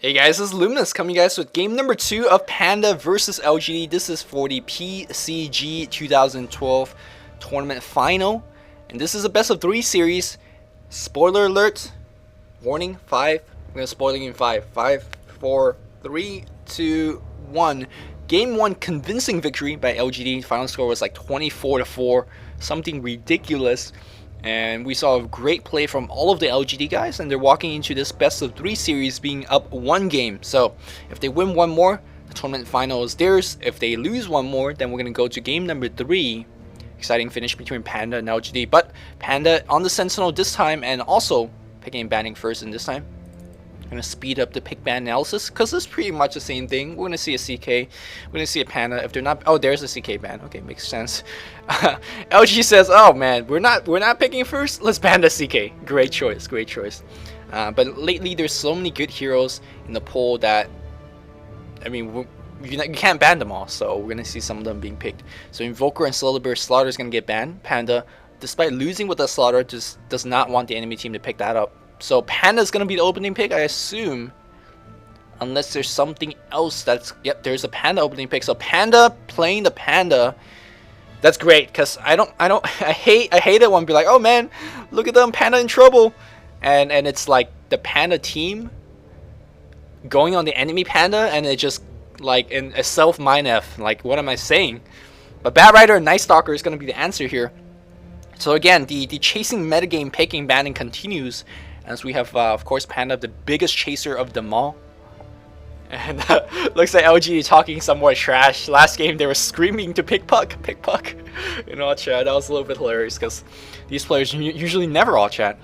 Hey guys, this is Luminous coming guys with game number 2 of Panda versus LGD. This is for the PCG 2012 tournament final. And this is a best of 3 series. Spoiler alert. Warning, 5. I'm going to spoil it in 5. 5, 4, 3, 2, 1. Game 1 convincing victory by LGD. Final score was like 24-4. Something ridiculous. And we saw a great play from all of the LGD guys, and they're walking into this best of 3 series being up 1 game. So if they win 1 more, the tournament final is theirs. If they lose 1 more, then we're going to go to game number 3. Exciting finish between Panda and LGD, but Panda on the Sentinel this time, and also picking and banning first in this time. I'm going to speed up the pick ban analysis because it's pretty much the same thing. We're going to see a CK, we're going to see a Panda. If they're not, oh, there's a CK ban. Okay, makes sense. LG says, oh man, we're not picking first. Let's ban the CK. Great choice, great choice. But lately there's so many good heroes in the pool that, I mean, you can't ban them all. So we're going to see some of them being picked. So Invoker and Slaughter is going to get banned. Panda, despite losing with the Slaughter, just does not want the enemy team to pick that up. So Panda's going to be the opening pick, I assume. Unless there's something else that's... Yep, there's a Panda opening pick. So Panda playing the Panda. That's great, because I hate it when be like, oh man, look at them, Panda in trouble. And it's like the Panda team going on the enemy Panda, and it just like in a self-mine F. Like, what am I saying? But Bat Rider and Night Stalker is going to be the answer here. So again, the chasing metagame picking banning continues. As we have, of course, Panda, the biggest chaser of them all. And looks like LG talking some more trash. Last game, they were screaming to pick puck. In all chat. That was a little bit hilarious because these players usually never all chat.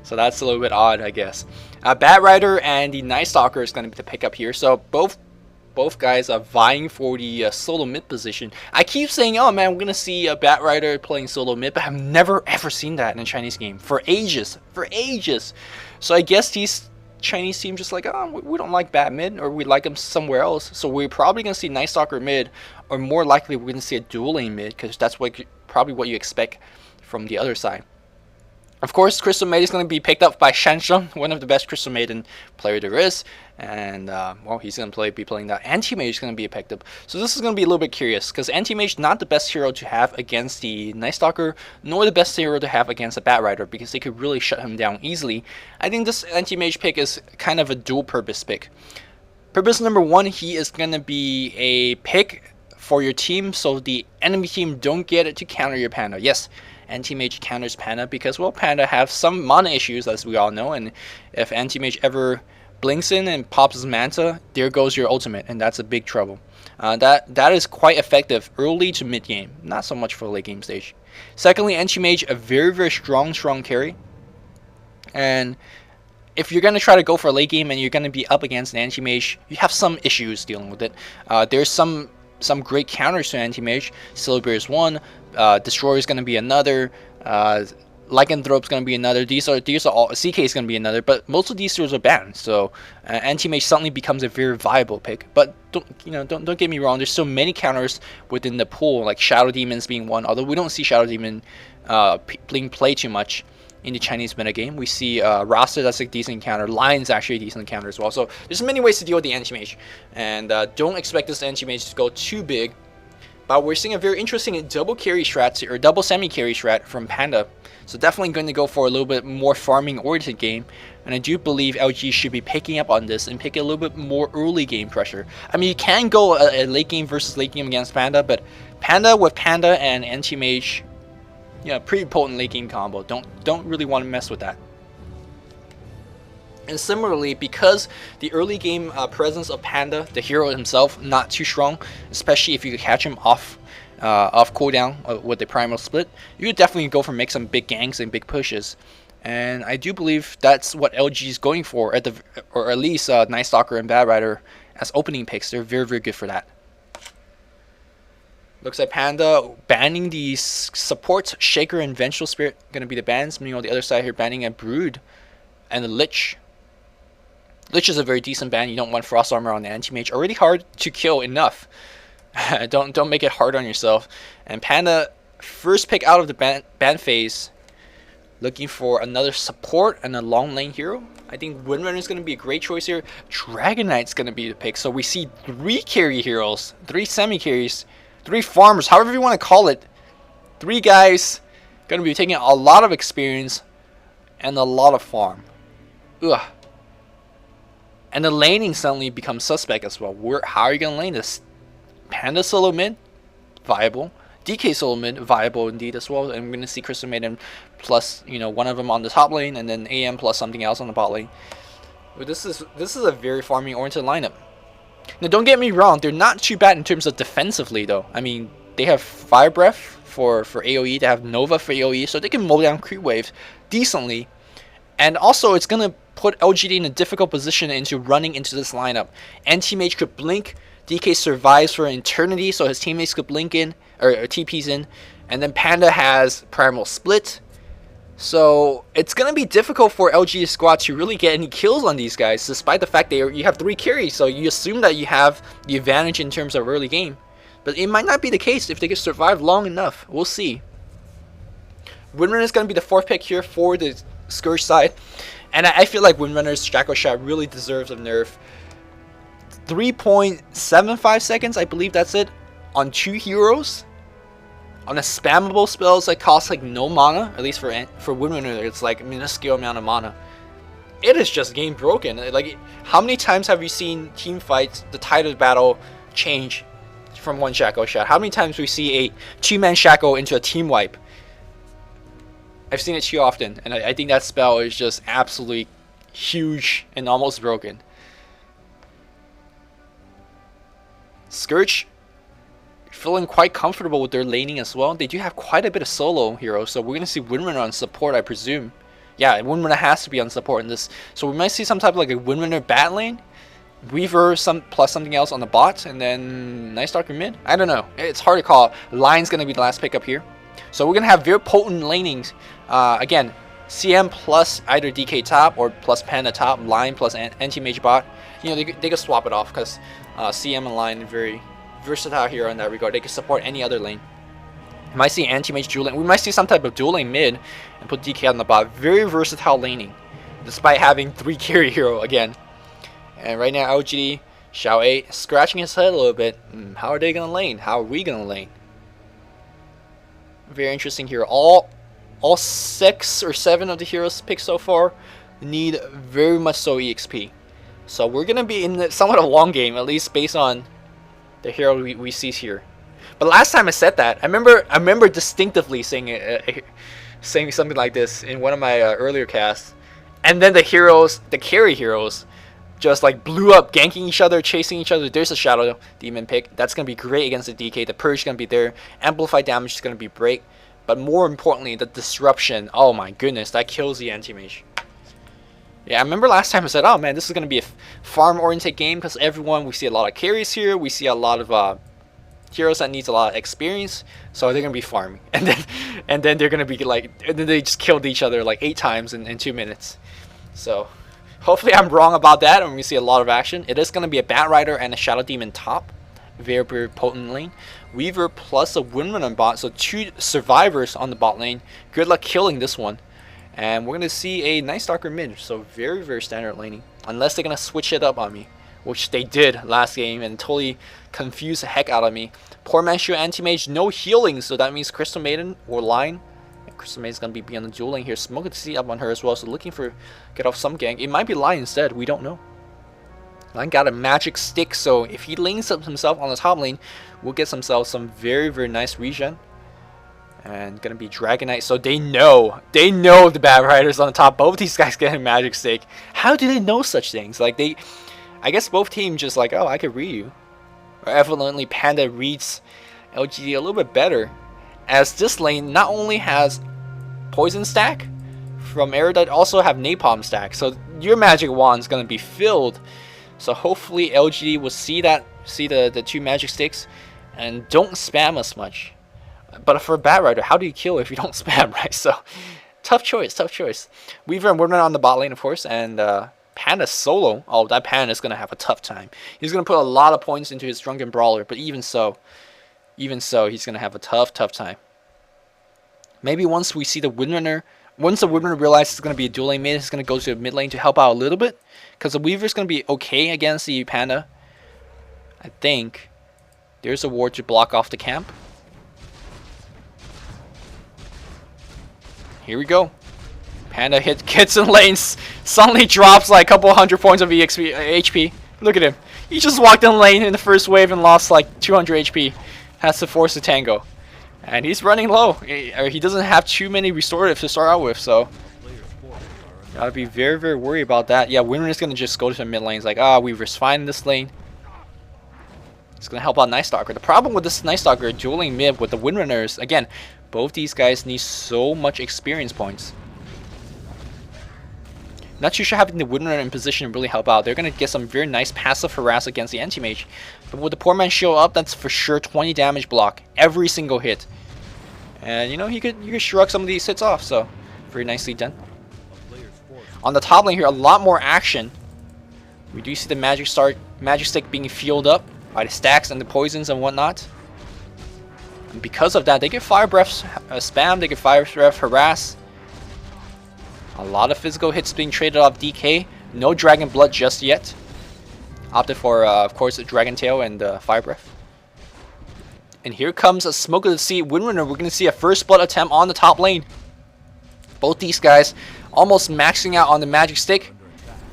So that's a little bit odd, I guess. Bat Rider and the Night Stalker is going to be the pickup here. So both guys are vying for the solo mid position. I keep saying, oh man, we're going to see a Bat Rider playing solo mid, but I've never ever seen that in a Chinese game for ages. So I guess these Chinese teams just like, oh, we don't like Bat mid, or we like them somewhere else. So we're probably going to see Night Stalker mid, or more likely we're going to see a dual lane mid, because that's probably what you expect from the other side. Of course, Crystal Maiden is going to be picked up by Shansheng, one of the best Crystal Maiden player there is. And, well, he's going to be playing that. Anti-Mage is going to be picked up. So this is going to be a little bit curious, because Anti-Mage not the best hero to have against the Night Stalker, nor the best hero to have against a Bat Rider, because they could really shut him down easily. I think this Anti-Mage pick is kind of a dual-purpose pick. Purpose number 1, he is going to be a pick for your team, so the enemy team don't get it to counter your Panda. Yes, Anti-Mage counters Panda because, well, Panda have some mana issues, as we all know, and if Anti-Mage ever blinks in and pops his Manta, there goes your ultimate, and that's a big trouble. That is quite effective early to mid game, not so much for the late game stage. Secondly, Anti-Mage, a very strong carry, and if you're going to try to go for a late game and you're going to be up against an Anti-Mage, you have some issues dealing with it. There's some great counters to Anti-Mage. Syllabir is one, Destroyer is going to be another, Lycanthrope is going to be another. These are all, CK is going to be another, but most of these heroes are banned, so Anti-Mage suddenly becomes a very viable pick. But don't get me wrong, there's so many counters within the pool, like Shadow Demons being one, although we don't see Shadow Demon being played too much in the Chinese metagame. We see Rasta, that's a decent counter. Lion's actually a decent counter as well. So there's many ways to deal with the Anti-Mage. And don't expect this Anti-Mage to go too big. But we're seeing a very interesting double carry strat, or double semi-carry strat from Panda. So definitely going to go for a little bit more farming-oriented game. And I do believe LG should be picking up on this and pick a little bit more early game pressure. I mean, you can go a late game versus late game against Panda, but Panda with Panda and Anti-Mage, yeah, pretty potent late game combo. Don't really want to mess with that. And similarly, because the early game presence of Panda, the hero himself, not too strong, especially if you could catch him off cooldown with the primal split, you could definitely go for make some big ganks and big pushes. And I do believe that's what LG is going for, or at least Night Stalker and Bat Rider as opening picks. They're very good for that. Looks like Panda banning the supports, Shaker and Vengeful Spirit, going to be the bans. Meanwhile, the other side here banning a Brood and the Lich. Lich is a very decent ban. You don't want Frost Armor on the Anti-Mage. Already hard to kill enough. don't make it hard on yourself. And Panda, first pick out of the ban phase, Looking for another support and a long lane hero. I think Windrunner is going to be a great choice here. Dragon Knight's going to be the pick. So we see 3 carry heroes, 3 semi carries, 3 farmers, however you want to call it. 3 guys going to be taking a lot of experience and a lot of farm. Ugh. And the laning suddenly becomes suspect as well. How are you going to lane this? Panda solo mid? Viable. DK solo mid? Viable indeed as well. And we're going to see Crystal Maiden plus, one of them on the top lane, and then AM plus something else on the bot lane. But this is a very farming oriented lineup. Now don't get me wrong, they're not too bad in terms of defensively though. I mean, they have Fire Breath for AoE, they have Nova for AoE, so they can mow down creep waves decently. And also it's gonna put LGD in a difficult position into running into this lineup. Anti-Mage could blink, DK survives for an eternity, so his teammates could blink in, or TPs in, and then Panda has Primal Split. So it's going to be difficult for LGD squad to really get any kills on these guys, despite the fact that you have 3 carries, so you assume that you have the advantage in terms of early game. But it might not be the case if they can survive long enough. We'll see. Windrunner is going to be the 4th pick here for the Scourge side. And I feel like Windrunner's Shackle Shot really deserves a nerf. 3.75 seconds, I believe that's it, on 2 heroes. On a spammable spells that cost like no mana, at least for Windrunner, it's like a minuscule amount of mana. It is just game broken. Like, how many times have you seen team fights, the tide of the battle change from 1 Shackle Shot? How many times we see a 2-man Shackle into a team wipe? I've seen it too often, and I think that spell is just absolutely huge and almost broken. Scourge feeling quite comfortable with their laning as well. They do have quite a bit of solo heroes, so we're going to see Windrunner on support, I presume. Yeah, Windrunner has to be on support in this. So we might see some type of like a Windrunner bat lane, Weaver plus something else on the bot, and then Nice Darker mid. I don't know. It's hard to call. Lion's going to be the last pickup here. So we're going to have very potent lanings. Again, CM plus either DK top or plus Panda top, Lion plus anti-mage bot. They could swap it off because CM and Lion are very versatile here in that regard. They can support any other lane. We might see anti-mage dual lane. We might see some type of dual lane mid and put DK on the bot. Very versatile laning, despite having 3 carry hero again. And right now LGD, Xiao A scratching his head a little bit. How are they gonna lane? How are we gonna lane? Very interesting here. All 6 or 7 of the heroes picked so far need very much so EXP. So we're gonna be in somewhat a long game, at least based on the hero we see here. But last time I said that, I remember distinctively saying something like this in one of my earlier casts, and then the carry heroes, just like blew up, ganking each other, chasing each other. There's a Shadow Demon pick. That's gonna be great against the DK. The Purge is gonna be there. Amplified damage is gonna be great. But more importantly, the disruption. Oh my goodness, that kills the anti-mage. Yeah, I remember last time I said, oh man, this is going to be a farm-oriented game because we see a lot of carries here. We see a lot of heroes that needs a lot of experience. So they're going to be farming. And then they're going to be like, and then they just killed each other like 8 times in 2 minutes. So hopefully I'm wrong about that and we see a lot of action. It is going to be a Bat Rider and a Shadow Demon top. Very, very potent lane. Weaver plus a Windrunner bot. So 2 survivors on the bot lane. Good luck killing this one. And we're going to see a Nice Darker mid, so very, very standard laning. Unless they're going to switch it up on me, which they did last game and totally confused the heck out of me. Poor Man's Shield Anti-Mage, no healing, so that means Crystal Maiden or Lion. And Crystal Maiden's going to be on the dual lane here. Smoke to see up on her as well, so looking for get off some gank. It might be Lion instead, we don't know. Lion got a magic stick, so if he lanes up himself on the top lane, we'll get himself some very, very nice regen. And gonna be Dragon Knight, so they know the Bat Riders on the top. Both these guys getting magic stick. How do they know such things? Like I guess both teams just like, oh, I could read you. Or evidently Panda reads LGD a little bit better, as this lane not only has poison stack from Erudite, also have napalm stack. So your magic wand's gonna be filled. So hopefully LGD will see the 2 magic sticks and don't spam us much. But for a Bat Rider, how do you kill if you don't spam, right? So, tough choice. Weaver and Windrunner on the bot lane, of course, and Panda solo. Oh, that Panda is going to have a tough time. He's going to put a lot of points into his Drunken Brawler, but even so, he's going to have a tough time. Maybe once we see the Windrunner Once the Woodman realizes it's going to be a dual lane mid, he's going to go to the mid lane to help out a little bit. Because the Weaver's going to be okay against the Panda. I think. There's a ward to block off the camp. Here we go. Panda gets in lanes. Suddenly drops like a couple 100 points of EXP, HP. Look at him. He just walked in lane in the first wave and lost like 200 HP. Has to force the tango. And he's running low. He doesn't have too many restoratives to start out with, so gotta be very, very worried about that. Yeah, Winner is gonna just go to the mid lane. He's like, Weaver's fine in this lane. It's gonna help out Night Stalker. The problem with this Night Stalker dueling mid with the Windrunners, again, both these guys need so much experience points. Not too sure having the Windrunner in position to really help out. They're gonna get some very nice passive harass against the anti-mage. But with the poor man shield up, that's for sure 20 damage block every single hit. And you know, you could shrug some of these hits off, so very nicely done. On the top lane here, a lot more action. We do see the magic stick being fueled up by the stacks and the poisons and whatnot. And because of that, they get fire breath spam, they get fire breath harass. A lot of physical hits being traded off DK. No Dragon Blood just yet. Opted for, of course, a Dragon Tail and Fire Breath. And here comes a Smoke of the Sea Windrunner. We're going to see a first blood attempt on the top lane. Both these guys almost maxing out on the magic stick.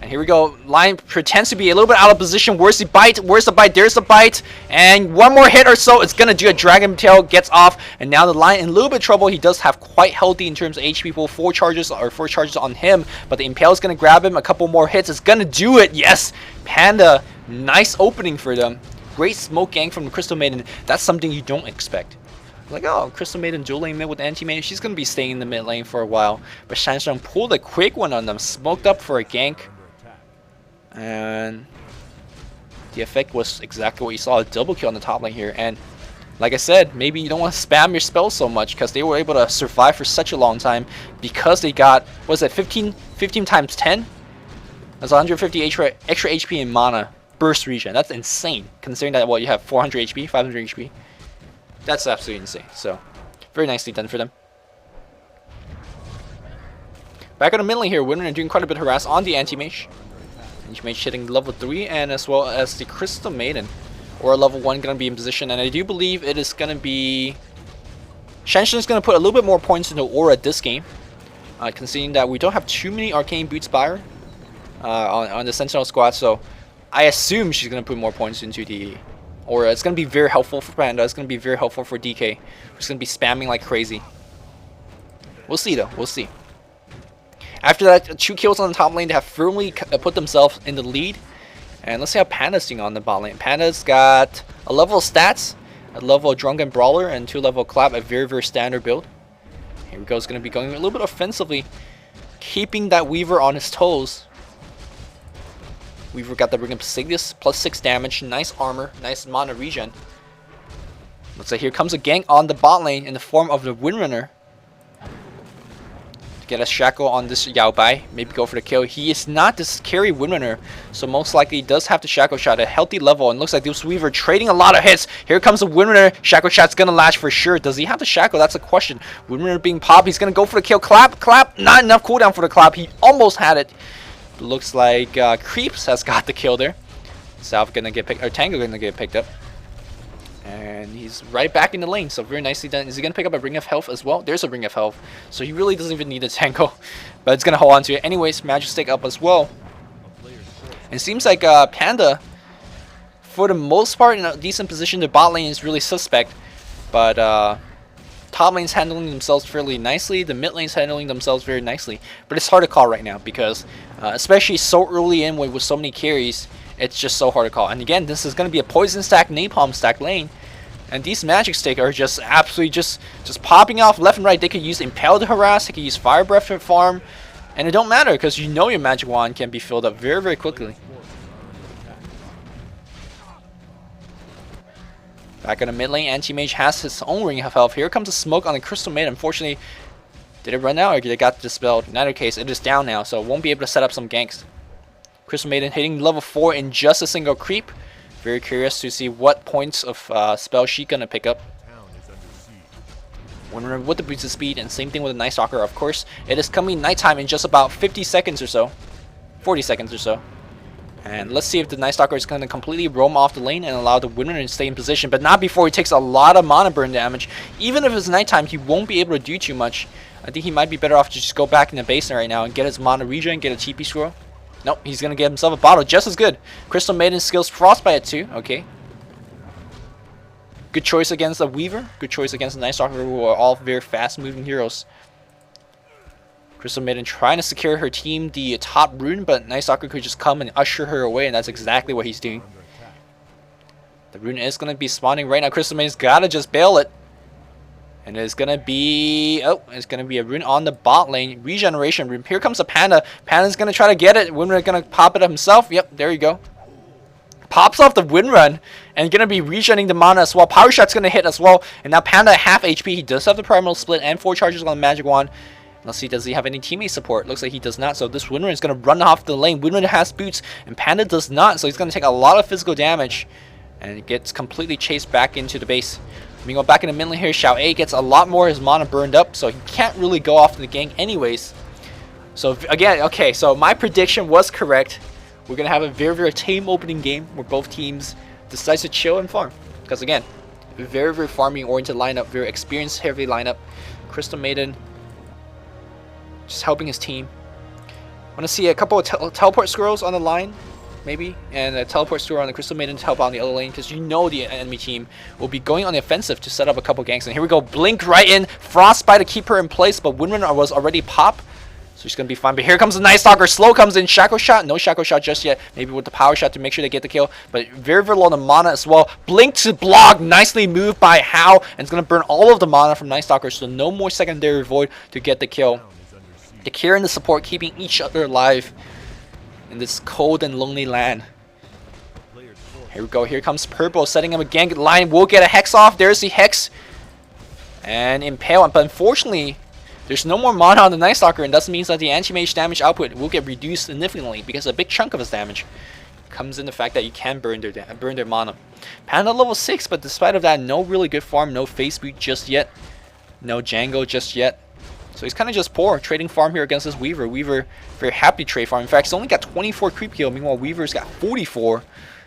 And here we go. Lion pretends to be a little bit out of position. Where's the bite? Where's the bite? There's the bite. And one more hit or so. It's going to do a Dragon Tail. Gets off. And now the Lion in a little bit of trouble. He does have quite healthy in terms of HP pool. 4 charges on him. But the Impale is going to grab him. A couple more hits. It's going to do it. Yes. Panda. Nice opening for them. Great smoke gang from the Crystal Maiden. That's something you don't expect. Like, oh, Crystal Maiden dual lane mid with anti-mage. She's going to be staying in the mid lane for a while. But Sandstorm pulled a quick one on them. Smoked up for a gank. And the effect was exactly what you saw, a double kill on the top lane here. And like I said, maybe you don't want to spam your spells so much because they were able to survive for such a long time because they got, what was that, 15 times 10? That's 150 extra HP in mana burst regen. That's insane considering that, what, you have 400 HP, 500 HP. That's absolutely insane. So very nicely done for them. Back on the mid lane here, Winner doing quite a bit of harass on the anti-mage. Anti-mage hitting level 3, and as well as the Crystal Maiden, or level 1, going to be in position. And I do believe it is going to be Shanshan is going to put a little bit more points into Aura this game, considering that we don't have too many Arcane Boot Spire on the Sentinel squad. So I assume she's going to put more points into the Aura. It's going to be very helpful for Panda. It's going to be very helpful for DK. Who's going to be spamming like crazy. We'll see though. We'll see. After that, 2 kills on the top lane, they have firmly put themselves in the lead. And let's see how Panda's doing on the bot lane. Panda's got a level of stats, a level of Drunken Brawler, and 2 level of Clap, a very, very standard build. Here we go, it's going to be going a little bit offensively, keeping that Weaver on his toes. Weaver got the Ring of Psigius, plus 6 damage, nice armor, nice mana regen. Looks like here comes a gank on the bot lane in the form of the Windrunner. Get a shackle on this Yao Bai, maybe go for the kill. He is not this carry Windrunner, so most likely he does have the shackle shot at a healthy level. And looks like this Weaver trading a lot of hits. Here comes the Windrunner. Shackle shot's gonna latch for sure. Does he have the shackle? That's a question. Windrunner being popped. He's gonna go for the kill. Clap. Not enough cooldown for the clap. He almost had it. Looks like Creeps has got the kill there. South gonna get picked, or Tango gonna get picked up. And he's right back in the lane, so very nicely done. Is he going to pick up a Ring of Health as well? There's a Ring of Health, so he really doesn't even need a Tango. But it's going to hold on to it. Anyways, Magic Stick up as well. And it seems like Panda, for the most part, in a decent position. The bot lane is really suspect. But top lane's handling themselves fairly nicely. The mid lane's handling themselves very nicely. But it's hard to call right now because, especially so early in with so many carries, it's just so hard to call. And again, this is going to be a poison stack, napalm stack lane. And these magic stick are just absolutely just popping off left and right. They could use Impale to harass, they could use Fire Breath to farm. And it don't matter because you know your magic wand can be filled up very, very quickly. Back in the mid lane, Anti-Mage has his own Ring of Health. Here comes a smoke on the Crystal Maiden. Unfortunately, did it run out or did it got dispelled? In either case, it is down now, so it won't be able to set up some ganks. Crystal Maiden hitting level 4 in just a single creep. Very curious to see what points of spell she's gonna pick up. Windrunner with the boosted speed, and same thing with the Night Stalker. Of course, it is coming nighttime in just about 50 seconds or so. 40 seconds or so. And let's see if the Night Stalker is going to completely roam off the lane and allow the Windrunner to stay in position, but not before he takes a lot of mana burn damage. Even if it's nighttime, he won't be able to do too much. I think he might be better off to just go back in the basin right now and get his mana regen, get a TP scroll. Nope, he's going to get himself a bottle just as good. Crystal Maiden skills Frostbite too. Okay. Good choice against the Weaver. Good choice against the Night Stalker, who are all very fast-moving heroes. Crystal Maiden trying to secure her team the top rune, but Night Stalker could just come and usher her away, and that's exactly what he's doing. The rune is going to be spawning right now. Crystal Maiden's got to just bail it. And it's going to be... Oh, it's going to be a rune on the bot lane. Regeneration rune. Here comes a Panda. Panda's going to try to get it. Windrunner going to pop it up himself. Yep, there you go. Pops off the Windrun and going to be regenerating the mana as well. Power Shot's going to hit as well. And now Panda at half HP. He does have the Primal Split and 4 charges on the Magic Wand. Let's see, does he have any teammate support? Looks like he does not. So this Windrunner is going to run off the lane. Windrunner has boots and Panda does not. So he's going to take a lot of physical damage. And it gets completely chased back into the base. We go back in the mid lane here. Xiao A gets a lot more of his mana burned up, so he can't really go off the gang anyways. So again, okay, so my prediction was correct. We're going to have a very, very tame opening game where both teams decide to chill and farm. Because again, a very, very farming oriented lineup, very experience heavy lineup. Crystal Maiden just helping his team. I want to see a couple of teleport scrolls on the line. Maybe, and a teleport store on the Crystal Maiden to help out on the other lane, because you know the enemy team will be going on the offensive to set up a couple ganks. And here we go, blink right in, Frostbite to keep her in place, but Windrunner was already pop, so she's gonna be fine. But here comes the Night Stalker, slow comes in, Shackle Shot, no Shackle Shot just yet, maybe with the Power Shot to make sure they get the kill, but very, very low on the mana as well. Blink to block, nicely moved by Hao, and it's gonna burn all of the mana from Night Stalker, so no more secondary void to get the kill. The care and the support keeping each other alive in this cold and lonely land. Here we go. Here comes Purple setting him again. Line will get a Hex off. There's the Hex. And Impale. But unfortunately, there's no more mana on the Night Stalker. And that means that the anti-mage damage output will get reduced significantly, because a big chunk of his damage comes in the fact that you can burn their mana. Panda level 6, but despite of that, no really good farm. No face boot just yet. No Django just yet. So he's kind of just poor trading farm here against this Weaver. Weaver very happy to trade farm. In fact, he's only got 24 creep kill. Meanwhile, Weaver's got 44.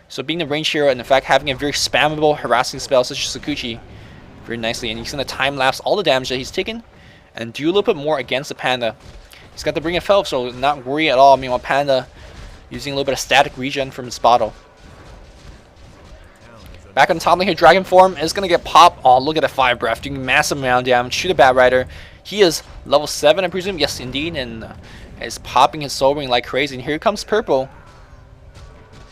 So being the range hero and in fact having a very spammable harassing spell such as Sakuchi very nicely. And he's going to time lapse all the damage that he's taken and do a little bit more against the Panda. He's got the Ring of Felp, so not worry at all. Meanwhile, Panda using a little bit of static regen from his bottle. Back on the top lane here, Dragon Form is going to get popped. Oh, look at the 5 breath doing massive amount of damage. Shoot a Bat Rider. He is level 7, I presume. Yes, indeed. And is popping his Soul Ring like crazy. And here comes Purple.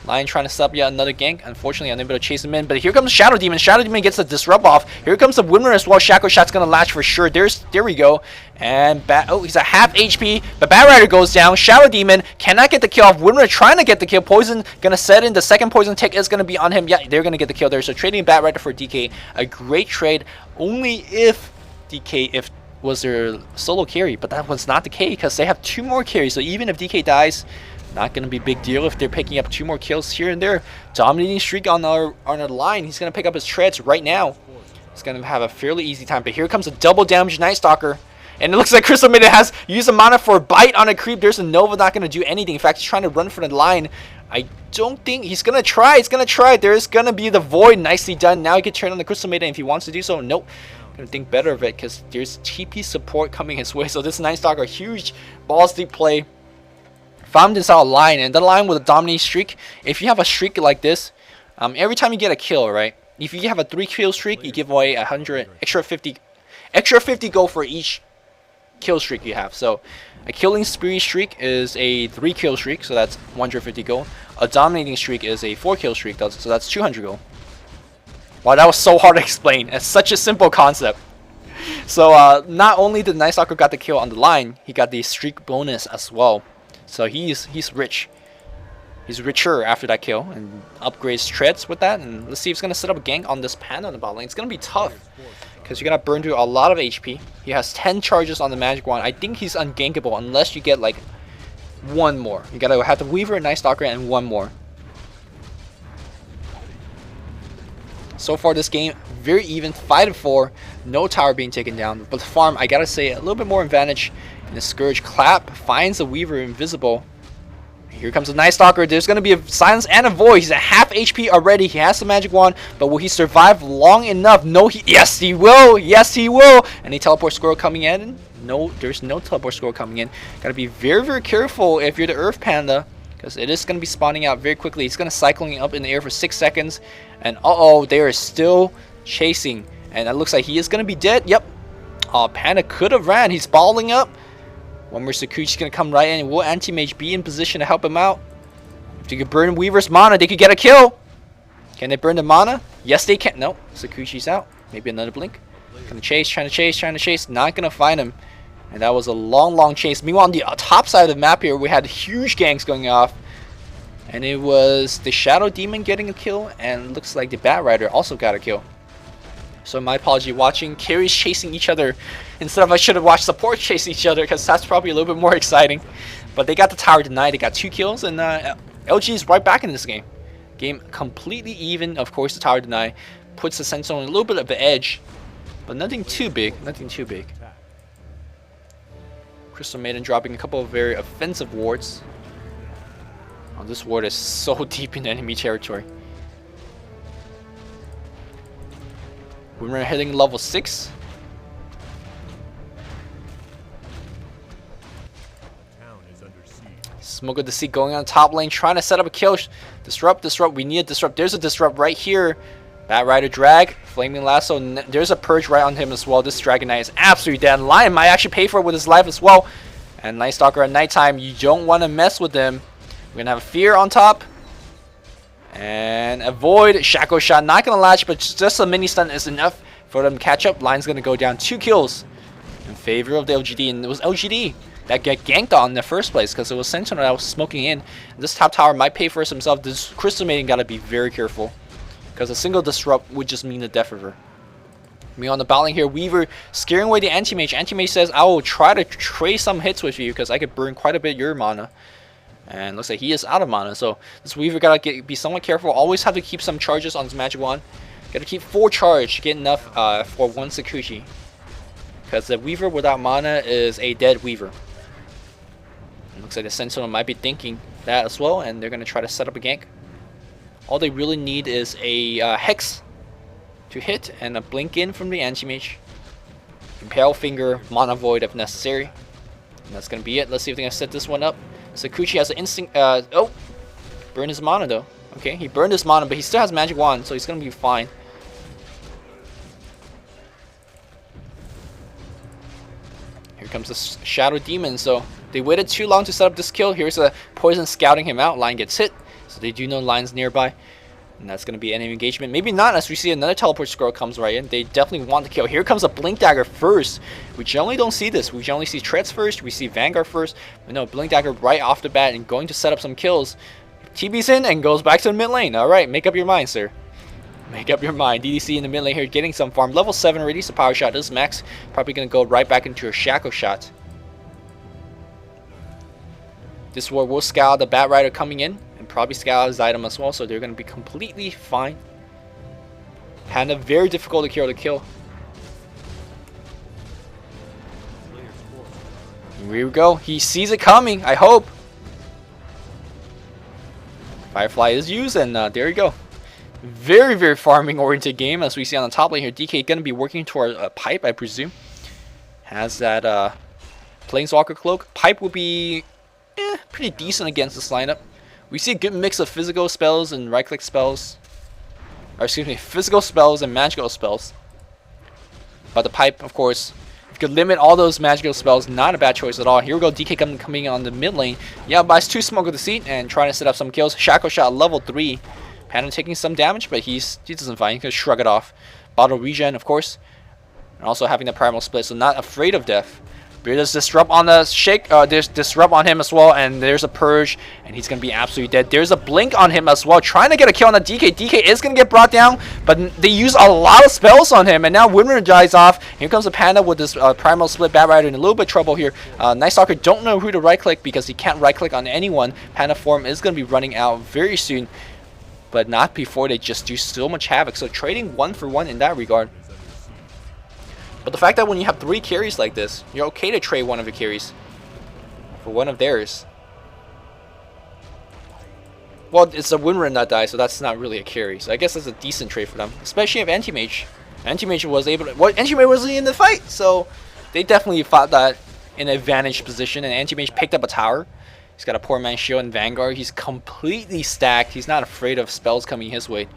Lion trying to set up yet another gank. Unfortunately, unable to chase him in. But here comes Shadow Demon. Shadow Demon gets the Disrupt off. Here comes the Windrunner as well. Shackle Shot's going to latch for sure. There we go. And he's at half HP. But Bat Rider goes down. Shadow Demon cannot get the kill off. Windrunner trying to get the kill. Poison going to set in. The second poison tick is going to be on him. Yeah, they're going to get the kill there. So trading Bat Rider for DK. A great trade. Only if DK was their solo carry. But that was not the case because they have 2 more carries. So even if DK dies, not going to be a big deal if they're picking up 2 more kills here and there. Dominating streak on our line. He's going to pick up his treads right now. He's going to have a fairly easy time. But here comes a double damage Night Stalker. And it looks like Crystal Maiden has used a mana for a bite on a creep. There's a Nova not going to do anything. In fact, he's trying to run for the line. I don't think he's going to try. He's going to try. There's going to be the Void. Nicely done. Now he can turn on the Crystal Maiden if he wants to do so. Nope. Gonna think better of it because there's TP support coming his way. So this Night Stalker, huge balls deep play. Found this out line, and the line with a dominating streak. If you have a streak like this, every time you get a kill, right? If you have a 3 kill streak, you give away 100 extra 50 gold for each kill streak you have. So a killing spree streak is a 3 kill streak, so that's 150 gold. A dominating streak is a 4 kill streak, so that's 200 gold. Wow, that was so hard to explain. It's such a simple concept. So not only did Night Stalker got the kill on the line, he got the streak bonus as well. So he's rich. He's richer after that kill and upgrades treads with that. And let's see if he's gonna set up a gank on this Panda on the bot lane. It's gonna be tough because you're gonna burn through a lot of HP. He has 10 charges on the Magic Wand. I think he's ungankable unless you get like 1 more. You gotta have the Weaver, Night Stalker, and 1 more. So far this game, very even, 5-4. No tower being taken down. But the farm, I gotta say, a little bit more advantage. And the Scourge Clap finds the Weaver invisible. Here comes a Night Stalker. There's going to be a Silence and a Void. He's at half HP already. He has the Magic Wand, but will he survive long enough? No, yes, he will. Yes, he will. Any Teleport Squirrel coming in? No, there's no Teleport Squirrel coming in. Got to be very, very careful if you're the Earth Panda, because it is going to be spawning out very quickly. It's going to cycling up in the air for 6 seconds, and uh-oh, they are still chasing, and it looks like he is going to be dead. Yep. Panda could have ran. He's balling up. One more Sakuchi's going to come right in. Will Anti-Mage be in position to help him out? If they could burn Weaver's mana, they could get a kill. Can they burn the mana? Yes, they can. No, Sakuchi's out. Maybe another blink. Gonna chase, trying to chase. Not going to find him. And that was a long, long chase. Meanwhile, on the top side of the map here, we had huge ganks going off. And it was the Shadow Demon getting a kill. And looks like the Bat Rider also got a kill. So my apology, watching carries chasing each other instead of I should have watched support chase each other, because that's probably a little bit more exciting. But they got the tower denied. They got 2 kills, and LG is right back in this game. Game completely even. Of course, the tower deny puts the Sentinel on a little bit of the edge, but nothing too big. Nothing too big. Crystal Maiden dropping a couple of very offensive wards. Oh, this ward is so deep in enemy territory. We're hitting level 6. Smoke of the Sea going on top lane, trying to set up a kill. Disrupt. We need a disrupt. There's a disrupt right here. Bat Rider drag. Flaming Lasso. There's a purge right on him as well. This Dragon Knight is absolutely dead. Lion might actually pay for it with his life as well. And Night Stalker at nighttime. You don't want to mess with them. We're going to have a Fear on top. And avoid Shackle Shot. Not going to latch, but just a mini stun is enough for them to catch up. Lion's going to go down 2 kills in favor of the LGD. And it was LGD that get ganked on in the first place, because it was Sentinel that was smoking in. And this top tower might pay for it himself. This Crystal Maiden got to be very careful, because a single disrupt would just mean the death of her. Me on the battling here, Weaver scaring away the Anti-Mage. Anti-Mage says, I will try to trade some hits with you, because I could burn quite a bit of your mana. And looks like he is out of mana, so this Weaver gotta be somewhat careful. Always have to keep some charges on his Magic Wand. Gotta keep 4 charge to get enough for 1 Sakuchi, because the Weaver without mana is a dead Weaver. It looks like the Sentinel might be thinking that as well, and they're gonna try to set up a gank. All they really need is a Hex to hit and a blink in from the Anti-Mage. Impale Finger, Mana Void if necessary. And that's gonna be it. Let's see if they're gonna set this one up. Sakuchi has an instinct. Oh, burned his mana though. Okay, he burned his mana, but he still has Magic Wand, so he's gonna be fine. Here comes the Shadow Demon. So they waited too long to set up this kill. Here's a Poison scouting him out. Lion gets hit, so they do know Lion's nearby. And that's going to be enemy engagement. Maybe not, as we see another Teleport Scroll comes right in. They definitely want to kill. Here comes a Blink Dagger first. We generally don't see this. We generally see Treads first. We see Vanguard first. But no, Blink Dagger right off the bat and going to set up some kills. TB's in and goes back to the mid lane. Alright, make up your mind, sir. Make up your mind. DDC in the mid lane here getting some farm. Level 7 already, so Power Shot is max. Probably going to go right back into a Shackle Shot. This war will scout the Bat Rider coming in. Probably scout his item as well, so they're going to be completely fine. Panda very difficult to kill Here we go. He sees it coming, I hope. Firefly is used, and there you go. Very, very farming oriented game, as we see on the top lane here. DK going to be working toward a pipe, I presume. Has that Planeswalker cloak. Pipe will be pretty decent against this lineup. We see a good mix of physical spells and right-click spells. Or excuse me, physical spells and magical spells. But the pipe, of course, if you could limit all those magical spells, not a bad choice at all. Here we go, DK coming on the mid lane. Yeah, buys 2 Smoke of the Sea and trying to set up some kills. Shackle Shot level 3. Panda taking some damage, but he doesn't find. He can shrug it off. Bottle regen, of course. And also having the Primal Split, so not afraid of death. There's Disrupt on the Shake, there's Disrupt on him as well, and there's a Purge, and he's going to be absolutely dead. There's a Blink on him as well, trying to get a kill on the DK. DK is going to get brought down, but they use a lot of spells on him, and now Windrunner dies off. Here comes the Panda with this Primal Split. Bat Rider in a little bit of trouble here. Night Stalker don't know who to right-click because he can't right-click on anyone. Panda form is going to be running out very soon. but not before they just do so much havoc. So trading 1 for 1 in that regard. But the fact that when you have 3 carries like this, you're okay to trade one of your carries for one of theirs. Well, it's a win run that dies, so that's not really a carry. So I guess that's a decent trade for them, especially if Anti-Mage. Anti-Mage was able to... Well, Anti-Mage wasn't in the fight, so they definitely fought that in an advantage position, and Anti-Mage picked up a tower. He's got a poor man's shield and Vanguard. He's completely stacked. He's not afraid of spells coming his way.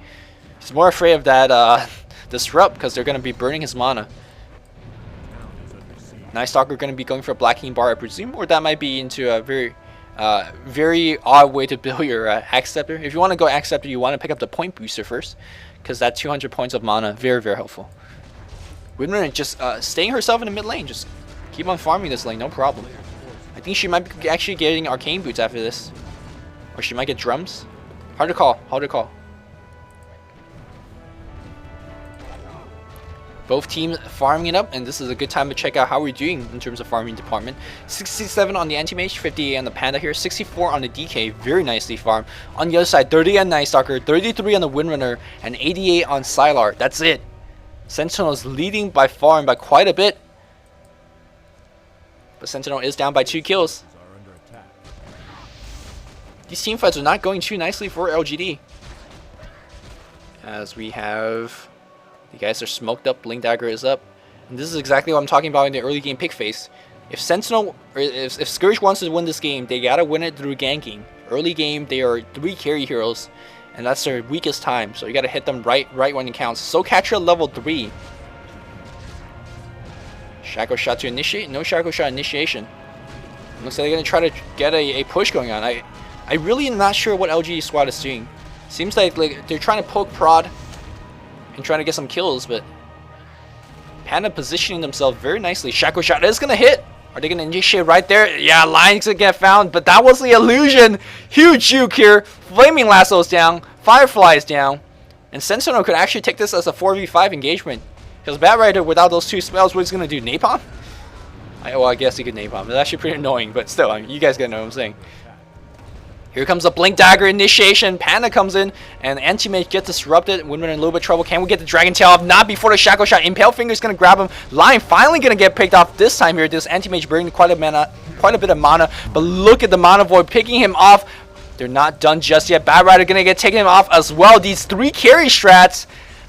He's more afraid of that Disrupt, because they're going to be burning his mana. Night Stalker going to be going for a Black King Bar, I presume, or that might be into a very odd way to build your Axe Scepter. If you want to go Axe Scepter, you want to pick up the point booster first, because that 200 points of mana, very, very helpful. Widmer just staying herself in the mid lane, just keep on farming this lane, no problem. I think she might be actually getting Arcane Boots after this, or she might get Drums. Hard to call, hard to call. Both teams farming it up, and this is a good time to check out how we're doing in terms of farming department. 67 on the Anti-Mage, 58 on the Panda here, 64 on the DK, very nicely farmed. On the other side, 30 on Night Stalker, 33 on the Windrunner, and 88 on Sylar. That's it. Sentinel is leading by far and by quite a bit. But Sentinel is down by 2 kills. These team fights are not going too nicely for LGD. As we have... The guys are smoked up, Blink Dagger is up. And this is exactly what I'm talking about in the early game pick phase. If Sentinel, or if Scourge wants to win this game, they gotta win it through ganking. Early game, they are 3 carry heroes, and that's their weakest time. So you gotta hit them right when it counts. Soul Catcher level 3. Shackle Shot to initiate, no Shackle Shot initiation. Looks like they're gonna try to get a push going on. I really am not sure what LGD squad is doing. Seems like they're trying to poke prod and trying to get some kills, but Panda positioning themselves very nicely. Shackle Shot is gonna hit. Are they gonna initiate right there? Yeah, Lion's gonna get found, but that was the illusion. Huge juke here. Flaming Lasso's down. Firefly is down. And Sentinel could actually take this as a 4v5 engagement. Because Bat Rider, without those 2 spells, what's gonna do? Napalm? Well, I guess he could Napalm. It's actually pretty annoying, but still, I mean, you guys gotta know what I'm saying. Here comes a Blink Dagger initiation. Panda comes in, and Anti-Mage gets disrupted. Windman in a little bit of trouble. Can we get the Dragon Tail off? Not before the Shackle Shot. Impale Finger's gonna grab him. Lion finally gonna get picked off this time here. This Anti-Mage burning quite a bit of mana. But look at the Mana Void picking him off. They're not done just yet. Bat Rider gonna get taken off as well. These 3 carry strats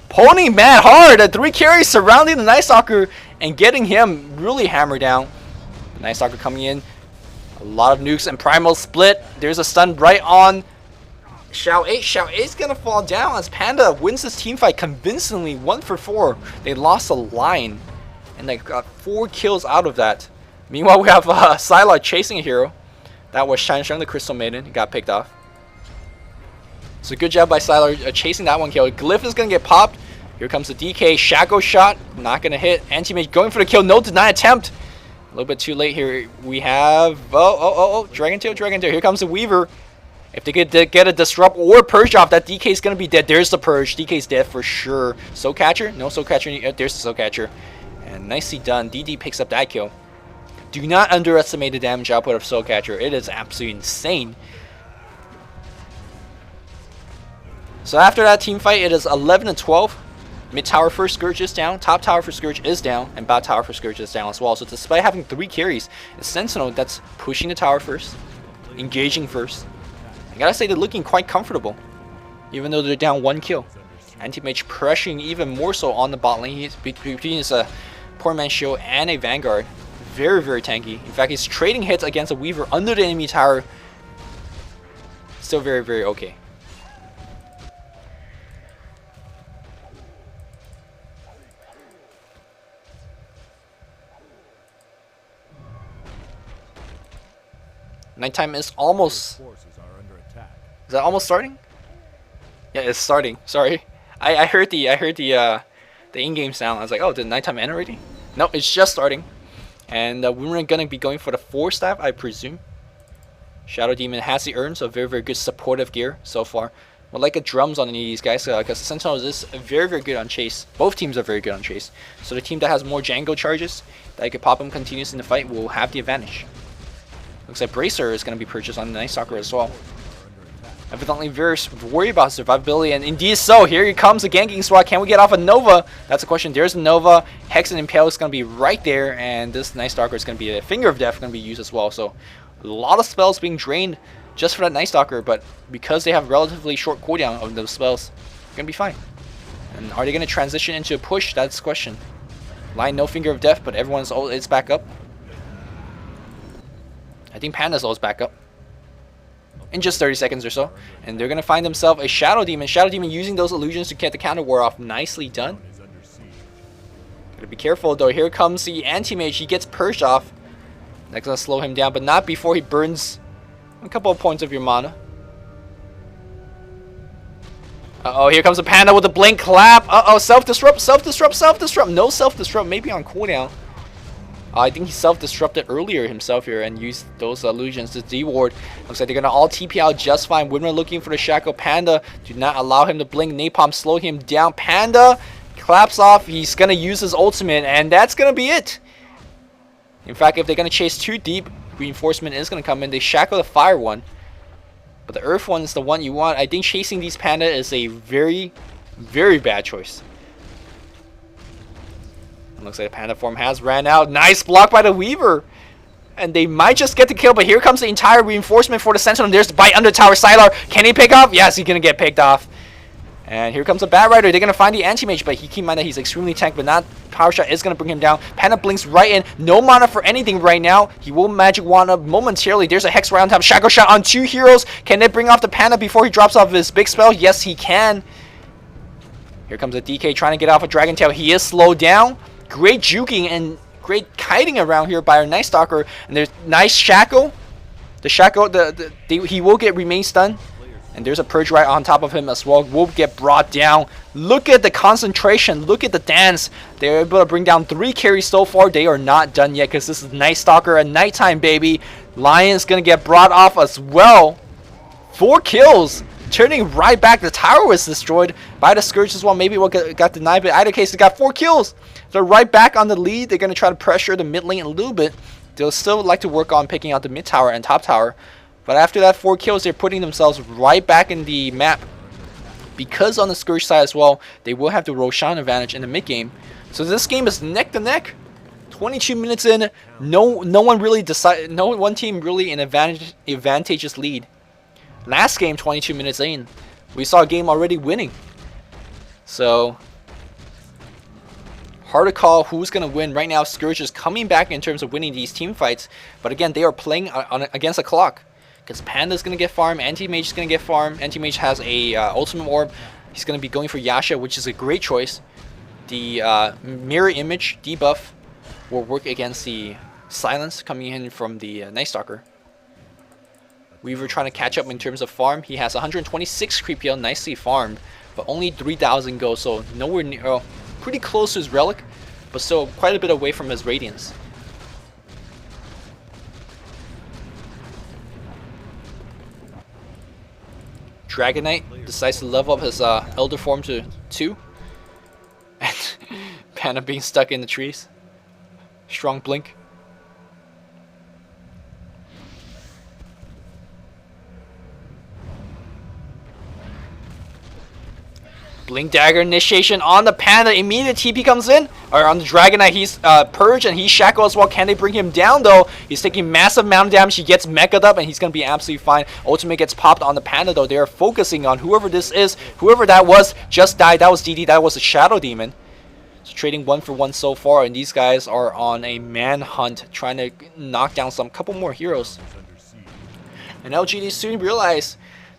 pulling mad hard. The 3 carries surrounding the Night Stalker and getting him really hammered down. The Night Stalker coming in. A lot of nukes and Primal split. There's a stun right on Xiao 8. Xiao 8's gonna fall down as Panda wins this team fight convincingly, 1 for 4. They lost a line, and they got 4 kills out of that. Meanwhile, we have Sylar chasing a hero. That was Shansheng, the Crystal Maiden. He got picked off. So good job by Sylar chasing that one kill. Glyph is gonna get popped. Here comes the DK. Shackle Shot, not gonna hit. Anti-Mage going for the kill. No deny attempt. A little bit too late here. We have Dragon Tail. Here comes the Weaver. If they could get a Disrupt or Purge off, that DK is gonna be dead. There's the Purge. DK's dead for sure. Soul Catcher? No Soul Catcher. There's the Soul Catcher. And nicely done. DD picks up that kill. Do not underestimate the damage output of Soul Catcher. It is absolutely insane. So after that team fight, it is 11-12. Mid tower for Scourge is down, top tower for Scourge is down, and bot tower for Scourge is down as well. So despite having 3 carries, it's Sentinel that's pushing the tower first, engaging first. I gotta say they're looking quite comfortable, even though they're down 1 kill. Anti-Mage pressuring even more so on the bot lane. He's between his poor man's shield and a Vanguard. Very, very tanky. In fact, he's trading hits against a Weaver under the enemy tower. Still very, very okay. Nighttime is almost... Is that almost starting? Yeah, it's starting. Sorry. I heard the in-game sound. I was like, oh, did nighttime end already? No, it's just starting. And we're gonna be going for the 4 staff, I presume. Shadow Demon has the urn, so very, very good supportive gear so far. Would like a drums on any of these guys, because Sentinel is very, very good on chase. Both teams are very good on chase. So the team that has more Django charges, that can pop them continuously in the fight, will have the advantage. Looks like Bracer is going to be purchased on the Night Stalker as well. Evidently very worried about survivability, and indeed so. Here he comes, a ganking swat. Can we get off a Nova? That's a question. There's a Nova. Hex and Impale is going to be right there, and this Night Stalker is going to be a Finger of Death going to be used as well. So a lot of spells being drained just for that Night Stalker, but because they have relatively short cooldown of those spells, they're going to be fine. And are they going to transition into a push? That's the question. Line no Finger of Death, but everyone's ult is back up. I think Panda's ult is back up in just 30 seconds or so, and they're gonna find themselves a Shadow Demon. Shadow Demon using those illusions to get the counter war off. Nicely done. Gotta be careful though. Here comes the Anti-Mage. He gets purged off. That's gonna slow him down, but not before he burns a couple of points of your mana. Uh-oh, here comes a Panda with a blink clap. Uh-oh, self-destruct, self-destruct, self-destruct. No self-destruct, maybe on cooldown. I think he self-destructed earlier himself here and used those illusions to de-ward. Looks like they're going to all TP out just fine. Widmer looking for the Shackle. Panda, do not allow him to blink. Napalm slow him down. Panda claps off. He's going to use his ultimate, and that's going to be it. In fact, if they're going to chase too deep, reinforcement is going to come in. They Shackle the Fire one, but the Earth one is the one you want. I think chasing these Panda is a very, very bad choice. Looks like the Panda form has ran out. Nice block by the Weaver. And they might just get the kill, but here comes the entire reinforcement for the Sentinel. There's the bite under tower. Sylar, can he pick off? Yes, he's going to get picked off. And here comes a Bat Rider. They're going to find the Anti-Mage, but keep in mind that he's extremely tanked, but not Power Shot is going to bring him down. Panda blinks right in. No mana for anything right now. He will Magic Wand up momentarily. There's a Hex right on top. Shackle Shot on 2 heroes. Can they bring off the Panda before he drops off his big spell? Yes, he can. Here comes a DK trying to get off a Dragon Tail. He is slowed down. Great juking and great kiting around here by our Night Stalker. And there's nice Shackle. The Shackle, he will get Remain Stun. And there's a Purge right on top of him as well. Will get brought down. Look at the concentration. Look at the dance. They're able to bring down 3 carries so far. They are not done yet because this is Night Stalker at nighttime, baby. Lion's going to get brought off as well. 4 kills. Turning right back. The tower was destroyed by the Scourge as well. Maybe what got denied, but in either case, they got 4 kills. They're right back on the lead. They're going to try to pressure the mid lane a little bit. They'll still like to work on picking out the mid tower and top tower. But after that 4 kills, they're putting themselves right back in the map. Because on the Scourge side as well, they will have the Roshan advantage in the mid game. So this game is neck to neck. 22 minutes in, no one team really in advantageous lead. Last game, 22 minutes in, we saw a game already winning. So hard to call who's going to win. Right now, Scourge is coming back in terms of winning these team fights. But again, they are playing against the clock. Because Panda's going to get farmed, Anti-Mage is going to get farmed. Anti-Mage has a Ultimate Orb. He's going to be going for Yasha, which is a great choice. The Mirror Image debuff will work against the Silence coming in from the Night Stalker. Weaver trying to catch up in terms of farm. He has 126 creep heal, nicely farmed. But only 3,000 gold, so nowhere near... pretty close to his Relic, but still quite a bit away from his Radiance. Dragon Knight decides to level up his Elder form to 2. And Panda being stuck in the trees. Strong blink. Blink Dagger initiation on the Panda. Immediate TP comes in. Or on the Dragon Knight, he's Purge and he's Shackled as well. Can they bring him down though? He's taking massive amount of damage. He gets mecha'd up and he's going to be absolutely fine. Ultimate gets popped on the Panda though. They are focusing on whoever this is. Whoever that was just died. That was DD. That was a Shadow Demon. So trading 1 for 1 so far. And these guys are on a manhunt trying to knock down couple more heroes. And LGD soon realized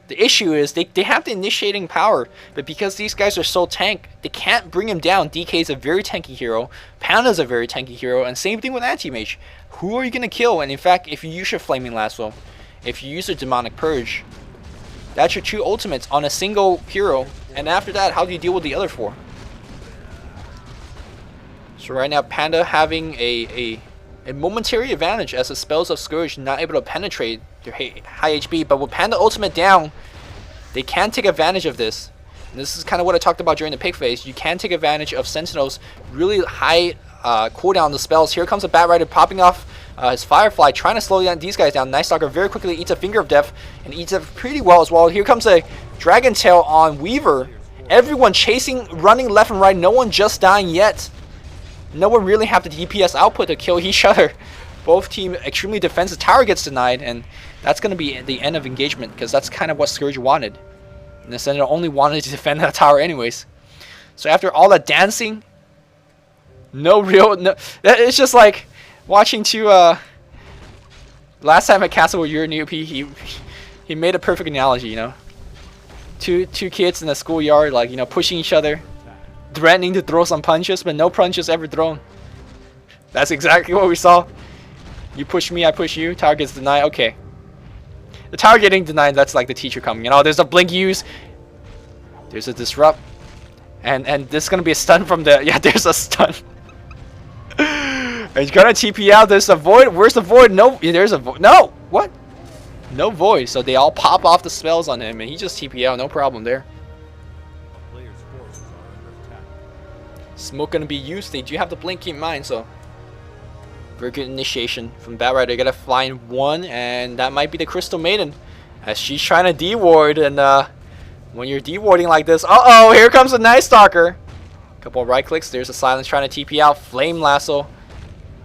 the issue is they have the initiating power, but because these guys are so tank, they can't bring him down. DK is a very tanky hero, Panda's a very tanky hero, and same thing with Anti-Mage. Who are you going to kill? And in fact, if you use your Flaming Lasso, if you use your Demonic Purge, that's your 2 ultimates on a single hero, and after that, how do you deal with the other 4? So right now, Panda having a momentary advantage as the spells of Scourge not able to penetrate their high HP, but with Panda ultimate down, they can take advantage of this. And this is kind of what I talked about during the pick phase. You can take advantage of Sentinel's really high cooldown the spells. Here comes a Bat Rider popping off his Firefly, trying to slow down these guys down. Night Stalker very quickly eats a Finger of Death, and eats it pretty well as well. Here comes a Dragon Tail on Weaver. Everyone chasing, running left and right. No one just dying yet. No one really have the DPS output to kill each other. Both team extremely defensive. Tower gets denied, and that's going to be the end of engagement, because that's kind of what Scourge wanted. And the Sentinel only wanted to defend that tower anyways. So after all that dancing, it's just like watching last time at Castle where you're a newbie, he made a perfect analogy, you know. Two kids in the schoolyard, like, you know, pushing each other, threatening to throw some punches, but no punches ever thrown. That's exactly what we saw. You push me, I push you. Tower gets denied. Okay. The tower getting denied, that's like the teacher coming in. Oh, there's a blink use. There's a disrupt. And this is gonna be a stun from the, yeah, there's a stun. He's gonna TP out. There's a void. Where's the void? No, there's a void. No, what? No void. So they all pop off the spells on him, and he just TP out. No problem there. Smoke gonna be used. They do have the blink, keep in mind. So very good initiation from Batrider. They gotta find one, and that might be the Crystal Maiden, as she's trying to de-ward. And when you're de-warding like this, uh-oh, here comes a Night Stalker. Couple of right clicks. There's a Silence trying to TP out. Flame Lasso.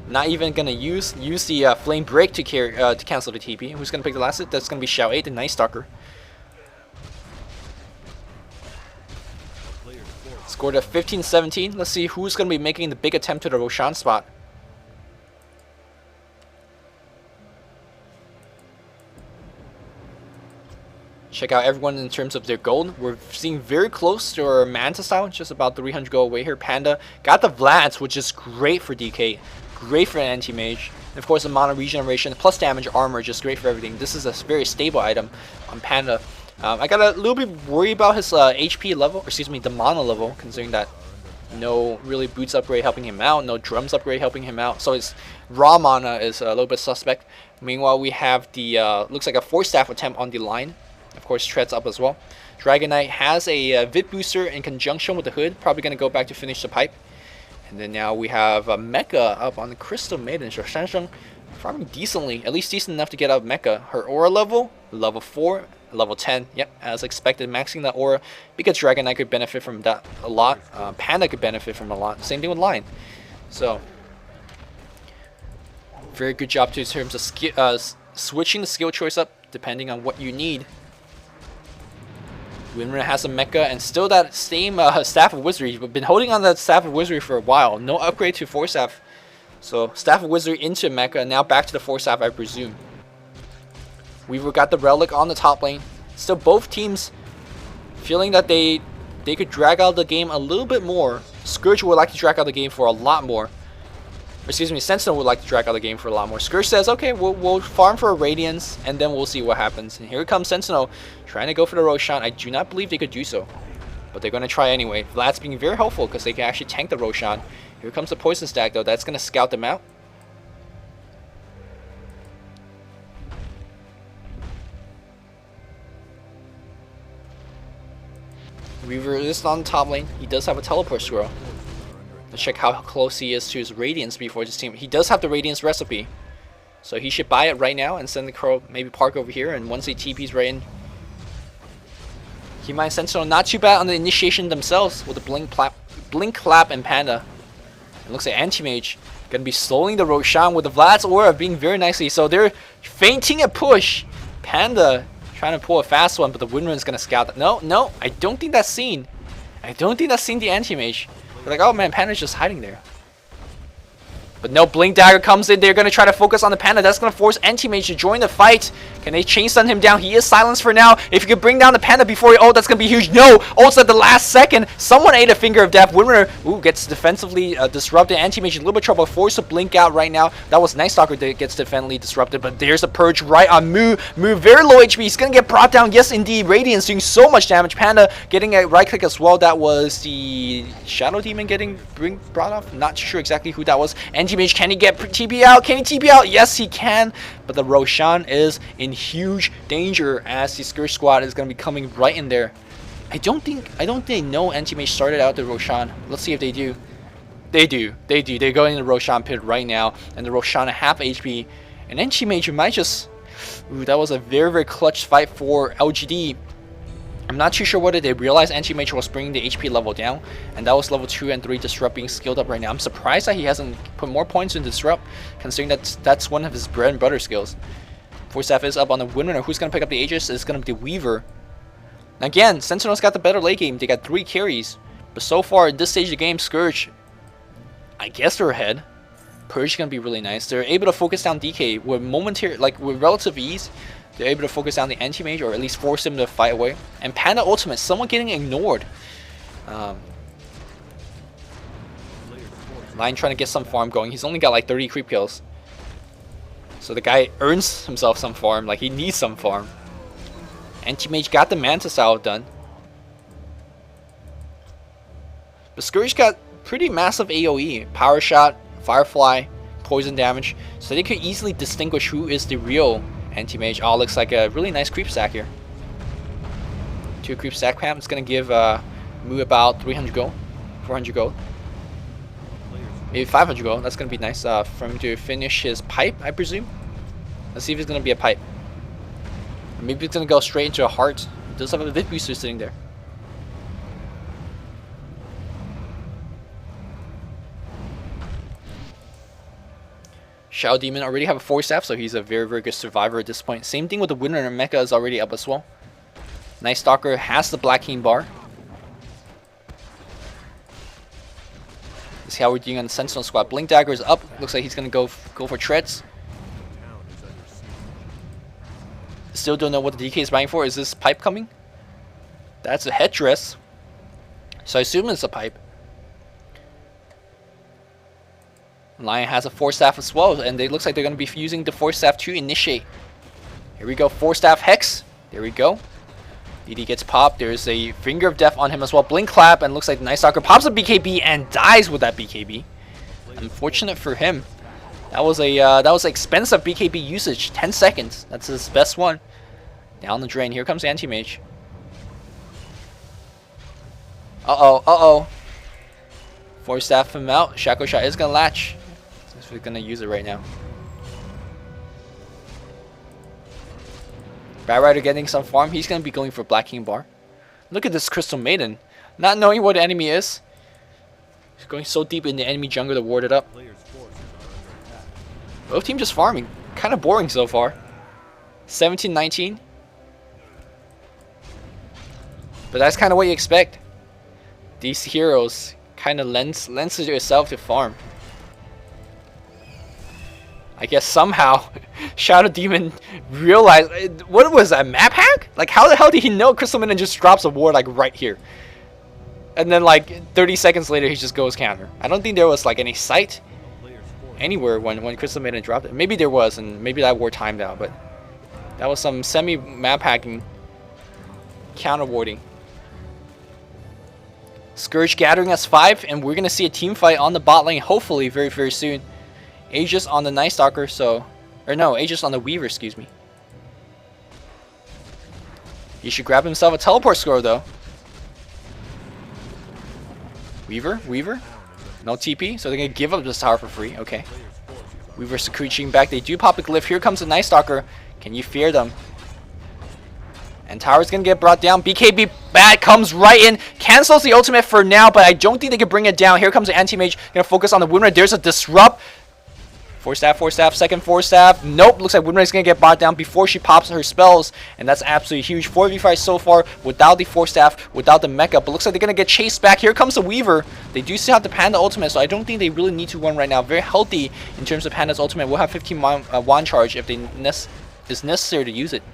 Not even gonna use the Flame Break to cancel the TP. Who's gonna pick the last hit? That's gonna be Xiao 8, the Night Stalker. Scored a 15-17. Let's see who's gonna be making the big attempt to the Roshan spot. Check out everyone in terms of their gold. We're seeing very close to our Manta style, just about 300 gold away here. Panda got the Vlads, which is great for DK, great for an anti-mage. And of course, the mana regeneration plus damage armor, just great for everything. This is a very stable item on Panda. I got a little bit worried about his HP level, or excuse me, the mana level, considering that no really boots upgrade helping him out, no drums upgrade helping him out. So his raw mana is a little bit suspect. Meanwhile, we have the looks like a Force Staff attempt on the line. Of course, treads up as well. Dragon Knight has a Vit booster in conjunction with the Hood. Probably going to go back to finish the pipe. And then now we have a Mecha up on the Crystal Maiden. So Shansheng farming decently, at least decent enough to get up Mecha. Her aura level 4, level 10. Yep, as expected, maxing that aura, because Dragon Knight could benefit from that a lot. Panda could benefit from a lot. Same thing with Lion. So very good job in terms of switching the skill choice up depending on what you need. Winner has a Mecha and still that same Staff of Wizardry. We've been holding on that Staff of Wizardry for a while. No upgrade to Force Staff. So Staff of Wizardry into Mecha, and now back to the Force Staff, I presume. We've got the Relic on the top lane. Still both teams feeling that they could drag out the game a little bit more. Scourge would like to drag out the game for a lot more. Excuse me, Sentinel would like to drag out the game for a lot more. Scourge says, okay, we'll farm for a Radiance, and then we'll see what happens. And here comes Sentinel, trying to go for the Roshan. I do not believe they could do so, but they're going to try anyway. Vlad's being very helpful, because they can actually tank the Roshan. Here comes the Poison Stack, though. That's going to scout them out. Weaver is on the top lane. He does have a Teleport Scroll. Let's check how close he is to his Radiance before this team. He does have the Radiance recipe, so he should buy it right now and send the Crow, maybe park over here, and once he TP's right in, he might Sentinel. Not too bad on the initiation themselves with the Blink Clap and Panda. It looks like Anti-Mage gonna be slowing the Roshan with the Vlad's Aura being very nicely. So they're feinting a push. Panda trying to pull a fast one, but the Windrun's gonna scout that. No, I don't think that's seen. I don't think that's seen the Anti-Mage. They're like, oh man, Panda's just hiding there. But no, Blink Dagger comes in. They're going to try to focus on the Panda. That's going to force Anti-Mage to join the fight. Can they chain stun him down? He is silenced for now. If you could bring down the Panda before he ult, that's going to be huge. No! Ults at the last second. Someone ate a Finger of Death. Winner, gets defensively disrupted. Anti-Mage in a little bit of trouble. Forced to blink out right now. That was Night Stalker that gets defensively disrupted. But there's a Purge right on Mu. Mu very low HP. He's going to get brought down. Yes, indeed. Radiance doing so much damage. Panda getting a right click as well. That was the Shadow Demon getting brought off. Not sure exactly who that was. Anti-Mage, can he get TP out? Can he TP out? Yes, he can. But the Roshan is in huge danger as the Scourge squad is going to be coming right in there. I don't think they know Anti-Mage started out the Roshan. Let's see if they do. They do. They do. They're going to the Roshan pit right now, and the Roshan at half HP. And then Major might just... Ooh, that was a very, very clutch fight for LGD. I'm not too sure whether they realized Major was bringing the HP level down, and that was level 2 and 3 Disrupt being skilled up right now. I'm surprised that he hasn't put more points in Disrupt, considering that's one of his bread and butter skills. Force Staff is up on the winner. Who's going to pick up the Aegis? It's going to be the Weaver. Again, Sentinel's got the better late game. They got 3 carries. But so far, at this stage of the game, Scourge, I guess they're ahead. Purge is going to be really nice. They're able to focus down DK with with relative ease. They're able to focus down the anti-mage, or at least force him to fight away. And Panda Ultimate, someone getting ignored. Lion trying to get some farm going. He's only got like 30 creep kills. So the guy earns himself some farm, like he needs some farm. Anti-mage got the Manta style done. But Scourge got pretty massive AoE. Power Shot, Firefly, Poison damage. So they could easily distinguish who is the real anti-mage. Oh, looks like a really nice creep stack here. 2 creep stack pam. It's going to give Mu about 300 gold, 400 gold. Maybe 500 gold. That's going to be nice for him to finish his pipe, I presume. Let's see if it's going to be a pipe. Maybe it's going to go straight into a heart. It does have a Vit booster sitting there. Shadow Demon already have a 4 staff, so he's a very, very good survivor at this point. Same thing with the winner, and Mecha is already up as well. Night Stalker has the Black King bar. Let's see how we're doing on the Sentinel squad. Blink Dagger is up. Looks like he's gonna go for treads. Still don't know what the DK is buying for. Is this pipe coming? That's a headdress. So I assume it's a pipe. Lion has a 4 staff as well, and it looks like they're going to be using the 4 staff to initiate. Here we go, 4 staff Hex. There we go. DD gets popped. There's a Finger of Death on him as well. Blink Clap, and looks like Night Stalker pops a BKB and dies with that BKB. Unfortunate for him. That was expensive BKB usage. 10 seconds. That's his best one. Down the drain. Here comes Anti-Mage. Uh-oh. 4 staff him out. Shackle Shot is going to latch. We're gonna use it right now. Bad Rider getting some farm. He's gonna be going for Black King bar. Look at this Crystal Maiden, not knowing what the enemy is. He's going so deep in the enemy jungle to ward it up. Both team just farming. Kind of boring so far. 17-19. But that's kind of what you expect. These heroes kind of lends itself to farm. I guess somehow Shadow Demon realized, what was that, map hack? Like how the hell did he know Crystal Maiden just drops a ward like right here? And then like 30 seconds later he just goes counter. I don't think there was like any sight anywhere when Crystal Maiden dropped it. Maybe there was, and maybe that ward timed out, but that was some semi map hacking counter warding. Scourge gathering us 5, and we're gonna see a team fight on the bot lane hopefully very, very soon. Aegis on the Night Stalker, Aegis on the Weaver, excuse me. He should grab himself a teleport score though. Weaver? No TP, so they're gonna give up this tower for free. Okay. Weaver screeching back. They do pop a glyph. Here comes the Night Stalker. Can you fear them? And tower's gonna get brought down. BKB bat comes right in, cancels the ultimate for now, but I don't think they can bring it down. Here comes the anti-mage, gonna focus on the winner. There's a disrupt. 4 staff, second 4 staff. Nope, looks like Winra's gonna get brought down before she pops her spells, and that's absolutely huge. 4v5 so far without the 4 staff, without the mecha, but looks like they're gonna get chased back. Here comes the Weaver. They do still have the Panda ultimate, so I don't think they really need to run right now. Very healthy in terms of Panda's ultimate. We'll have 15 wand charge if it's necessary to use it.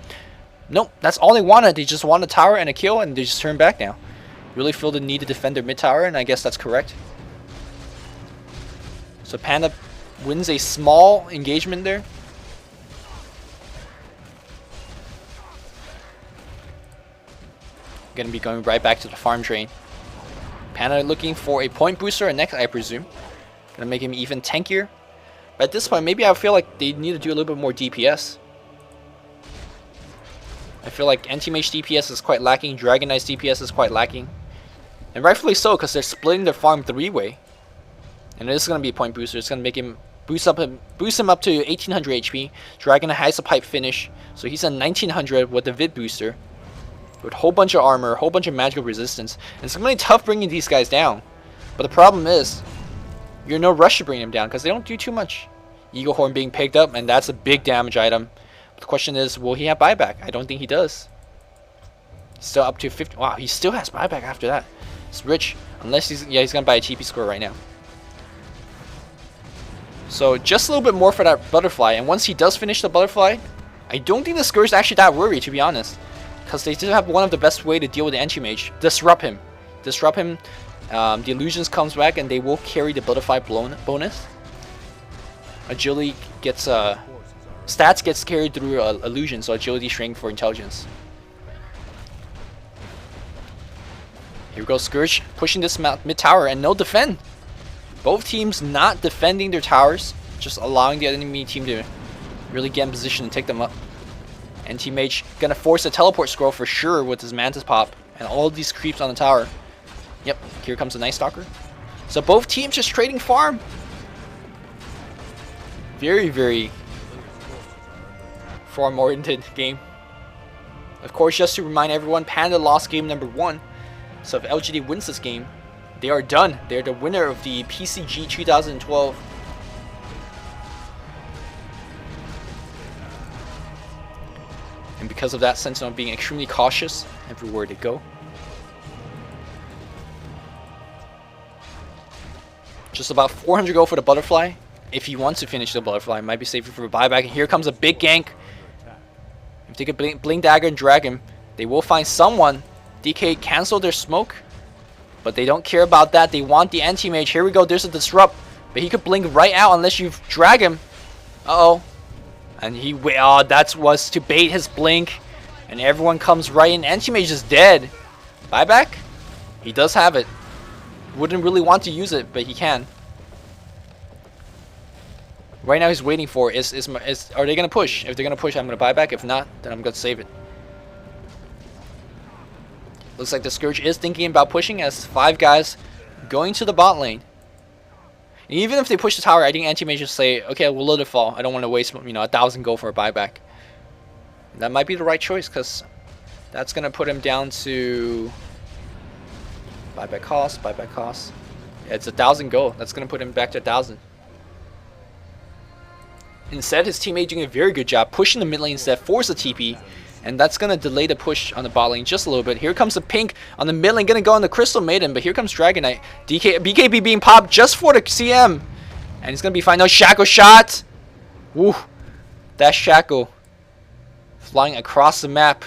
Nope, that's all they wanted. They just want a tower and a kill, and they just turn back now. Really feel the need to defend their mid tower, and I guess that's correct. So Panda wins a small engagement there. Gonna be going right back to the farm train. Panda looking for a point booster next, I presume. Gonna make him even tankier. But at this point, maybe I feel like they need to do a little bit more DPS. I feel like anti-mage DPS is quite lacking. Dragon Knight's DPS is quite lacking. And rightfully so, because they're splitting their farm 3-way. And this is going to be a point booster. It's going to make him boost him up to 1800 HP. Dragon has a pipe finish, so he's at 1900 with the vid booster, with a whole bunch of armor, a whole bunch of magical resistance. And it's going to be tough bringing these guys down. But the problem is, you're in no rush to bring them down because they don't do too much. Eagle Horn being picked up, and that's a big damage item. But the question is, will he have buyback? I don't think he does. He's still up to 50. Wow, he still has buyback after that. It's rich, unless he's going to buy a TP score right now. So just a little bit more for that butterfly, and once he does finish the butterfly, I don't think the Scourge is actually that worried, to be honest, because they do have one of the best way to deal with the Anti-Mage. Disrupt him. The illusions comes back, and they will carry the butterfly bonus. Agility gets stats gets carried through illusion, so agility, strength for intelligence. Here we go, Scourge pushing this mid tower, and no defend. Both teams not defending their towers, just allowing the enemy team to really get in position and take them up. Anti-Mage gonna force a teleport scroll for sure with his Mantis pop and all these creeps on the tower. Yep, here comes the Night Stalker. So both teams just trading farm. Very, very farm-oriented game. Of course, just to remind everyone, Panda lost game number 1. So if LGD wins this game, they are done. They're the winner of the PCG 2012. And because of that, Sentinel being extremely cautious everywhere they go. Just about 400 gold for the butterfly. If he wants to finish the butterfly, might be safer for a buyback. And here comes a big gank. If they could blink dagger and drag him, they will find someone. DK cancel their smoke. But they don't care about that. They want the Anti-Mage. Here we go. There's a disrupt. But he could blink right out unless you drag him. Uh-oh. And he... Oh, that was to bait his blink. And everyone comes right in. Anti-Mage is dead. Buyback? He does have it. Wouldn't really want to use it, but he can. Right now he's waiting for are they going to push? If they're going to push, I'm going to buy back. If not, then I'm going to save it. Looks like the Scourge is thinking about pushing as 5 guys going to the bot lane. And even if they push the tower, I think Anti-Mage just say, okay, we'll let it fall. I don't want to waste 1,000 gold for a buyback. And that might be the right choice because that's going to put him down to buyback cost. Yeah, it's 1,000 gold. That's going to put him back to 1,000. Instead, his teammate doing a very good job pushing the mid lane instead, force a TP. And that's going to delay the push on the bot lane just a little bit. Here comes the pink on the mid lane. Going to go on the Crystal Maiden. But here comes Dragon Knight. BKB being popped just for the CM. And he's going to be fine. No, Shackle shot. Woo. That Shackle. Flying across the map.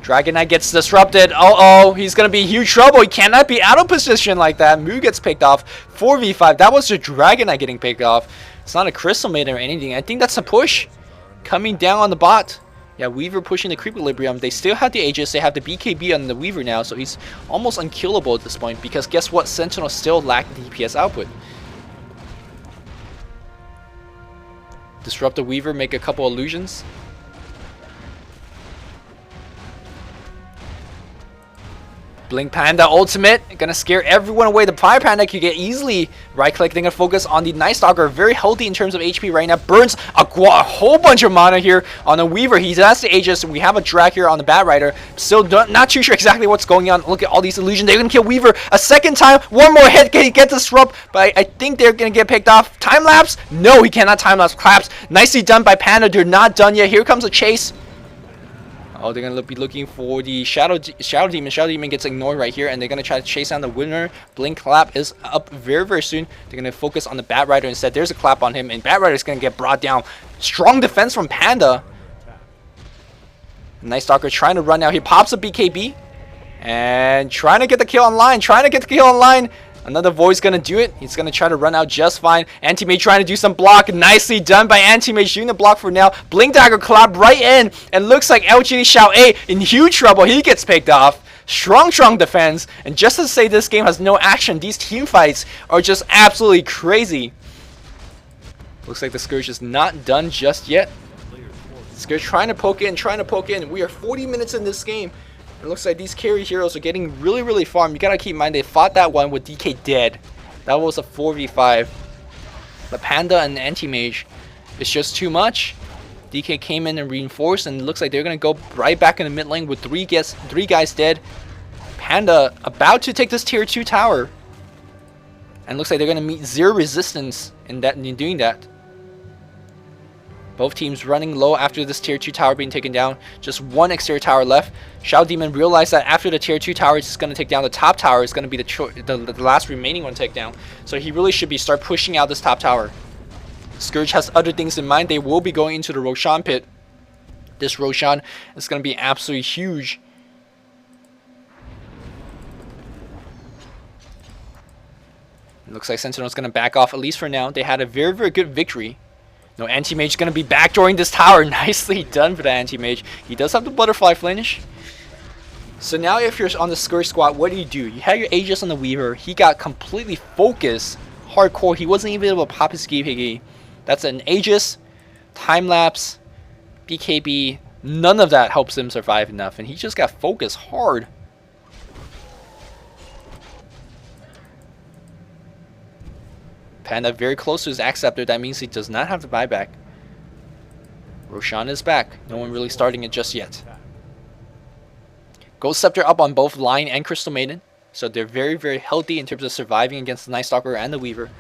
Dragon Knight gets disrupted. Uh-oh. He's going to be in huge trouble. He cannot be out of position like that. Moo gets picked off. 4v5. That was the Dragon Knight getting picked off. It's not a Crystal Maiden or anything. I think that's a push. Coming down on the bot. Yeah, Weaver pushing the creep equilibrium. They still have the Aegis. They have the BKB on the Weaver now, so he's almost unkillable at this point because guess what? Sentinel still lack the DPS output. Disrupt the Weaver, make a couple illusions. Blink Panda ultimate, gonna scare everyone away. The Fire Panda can get easily right-click. They're gonna focus on the Night Stalker, very healthy in terms of HP right now. Burns a whole bunch of mana here on the Weaver. He has the Aegis. We have a drag here on the Bat Rider. Still not too sure exactly what's going on. Look at all these illusions. They're gonna kill Weaver a second time. One more hit. Can he get disrupt? But I think they're gonna get picked off. Time lapse? No, he cannot time lapse. Claps. Nicely done by Panda. They're not done yet. Here comes a chase. Oh, they're going to be looking for the Shadow Demon. Shadow Demon gets ignored right here, and they're going to try to chase down the winner. Blink Clap is up very, very soon. They're going to focus on the Bat Rider instead. There's a clap on him, and Bat Rider is going to get brought down. Strong defense from Panda. Night Stalker trying to run out. He pops a BKB, and trying to get the kill online. Another Void's gonna do it. He's gonna try to run out just fine. Anti-Mage trying to do some block. Nicely done by Anti-Mage doing the block for now. Blink Dagger collab right in. And looks like LGD Shao A in huge trouble. He gets picked off. Strong defense. And just to say this game has no action, these team fights are just absolutely crazy. Looks like the Scourge is not done just yet. Scourge trying to poke in. We are 40 minutes in this game. It looks like these carry heroes are getting really farmed. You gotta keep in mind they fought that one with DK dead. That was a 4v5. But Panda and Anti-Mage is just too much. DK came in and reinforced, and it looks like they're gonna go right back in the mid lane with three guys dead. Panda about to take this tier 2 tower. And looks like they're gonna meet 0 resistance in doing that. Both teams running low after this tier 2 tower being taken down. Just one exterior tower left. Shadow Demon realized that after the tier 2 tower is going to take down the top tower, it's going to be the last remaining one to take down. So he really should start pushing out this top tower. Scourge has other things in mind. They will be going into the Roshan pit. This Roshan is going to be absolutely huge. It looks like Sentinel's going to back off, at least for now. They had a very good victory. No, Anti-Mage is going to be backdooring this tower. Nicely done for the Anti-Mage. He does have the butterfly flinch. So now if you're on the Scourge squad, what do? You had your Aegis on the Weaver. He got completely focused. Hardcore. He wasn't even able to pop his PCG. That's an Aegis, time-lapse, BKB. None of that helps him survive enough. And he just got focused hard. Panda very close to his Axe Scepter. That means he does not have the buyback. Roshan is back. No one really starting it just yet. Ghost Scepter up on both Lion and Crystal Maiden. So they're very healthy in terms of surviving against the Night Stalker and the Weaver.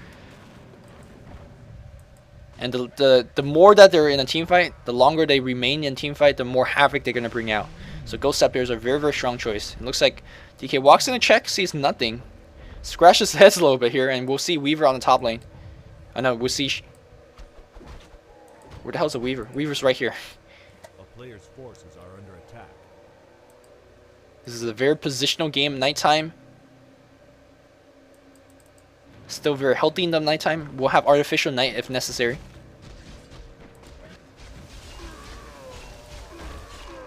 And the more that they're in a team fight, the longer they remain in team fight, the more havoc they're going to bring out. So Ghost Scepter is a very strong choice. It looks like DK walks in a check, sees nothing. Scratches his head a little bit here, and we'll see Weaver on the top lane. I know, we'll see. Where the hell's the Weaver? Weaver's right here. A player's forces are under attack. This is a very positional game, nighttime. Still very healthy in the nighttime. We'll have artificial night if necessary.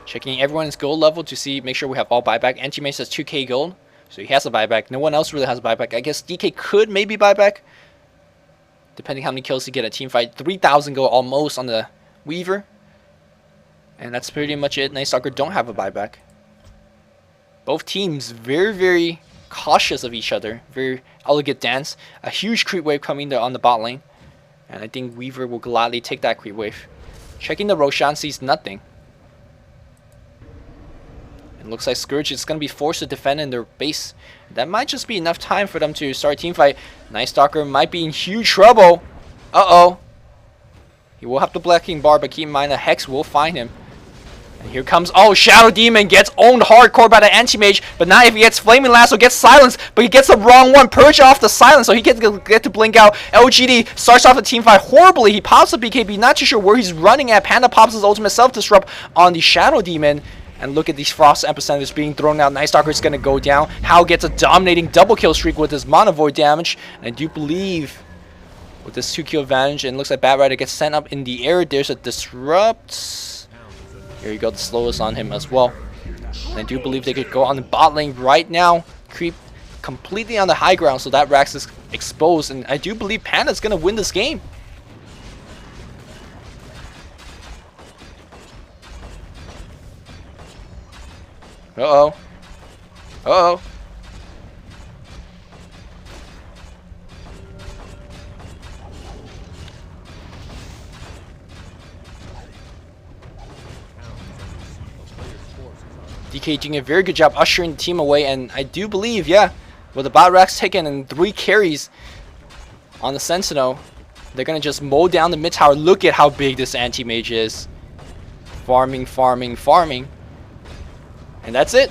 Checking everyone's gold level to make sure we have all buyback. Anti-Mage says 2k gold. So he has a buyback. No one else really has a buyback. I guess DK could maybe buyback, depending how many kills he get a team fight. 3,000 gold almost on the Weaver. And that's pretty much it. Night Stalker don't have a buyback. Both teams very cautious of each other. Very elegant dance. A huge creep wave coming on the bot lane. And I think Weaver will gladly take that creep wave. Checking the Roshan, sees nothing. Looks like Scourge is going to be forced to defend in their base. That might just be enough time for them to start a team fight. Night Stalker might be in huge trouble. Uh-oh. He will have the Black King bar, but keep in mind the Hex will find him. And here comes, oh, Shadow Demon gets owned hardcore by the Anti-Mage. But now if he gets Flaming Lasso, gets silenced. But he gets the wrong one. Purge off the silence, so he gets to blink out. LGD starts off the team fight horribly. He pops the BKB, not too sure where he's running at. Panda pops his ultimate self-disrupt on the Shadow Demon. And look at these Frost Epicenters being thrown out. Night Stalker is going to go down. Hao gets a dominating double kill streak with his Mana Void damage. And I do believe with this 2-kill advantage, and it looks like Bat Rider gets sent up in the air. There's a Disrupt. Here you go, the slowest on him as well. And I do believe they could go on the bot lane right now. Creep completely on the high ground, so that Rax is exposed. And I do believe Panda's going to win this game. Uh-oh. Uh-oh. DK doing a very good job ushering the team away, and I do believe, yeah, with the bot racks taken and 3 carries on the Sentinel, they're going to just mow down the mid tower. Look at how big this Anti-Mage is. Farming. And that's it.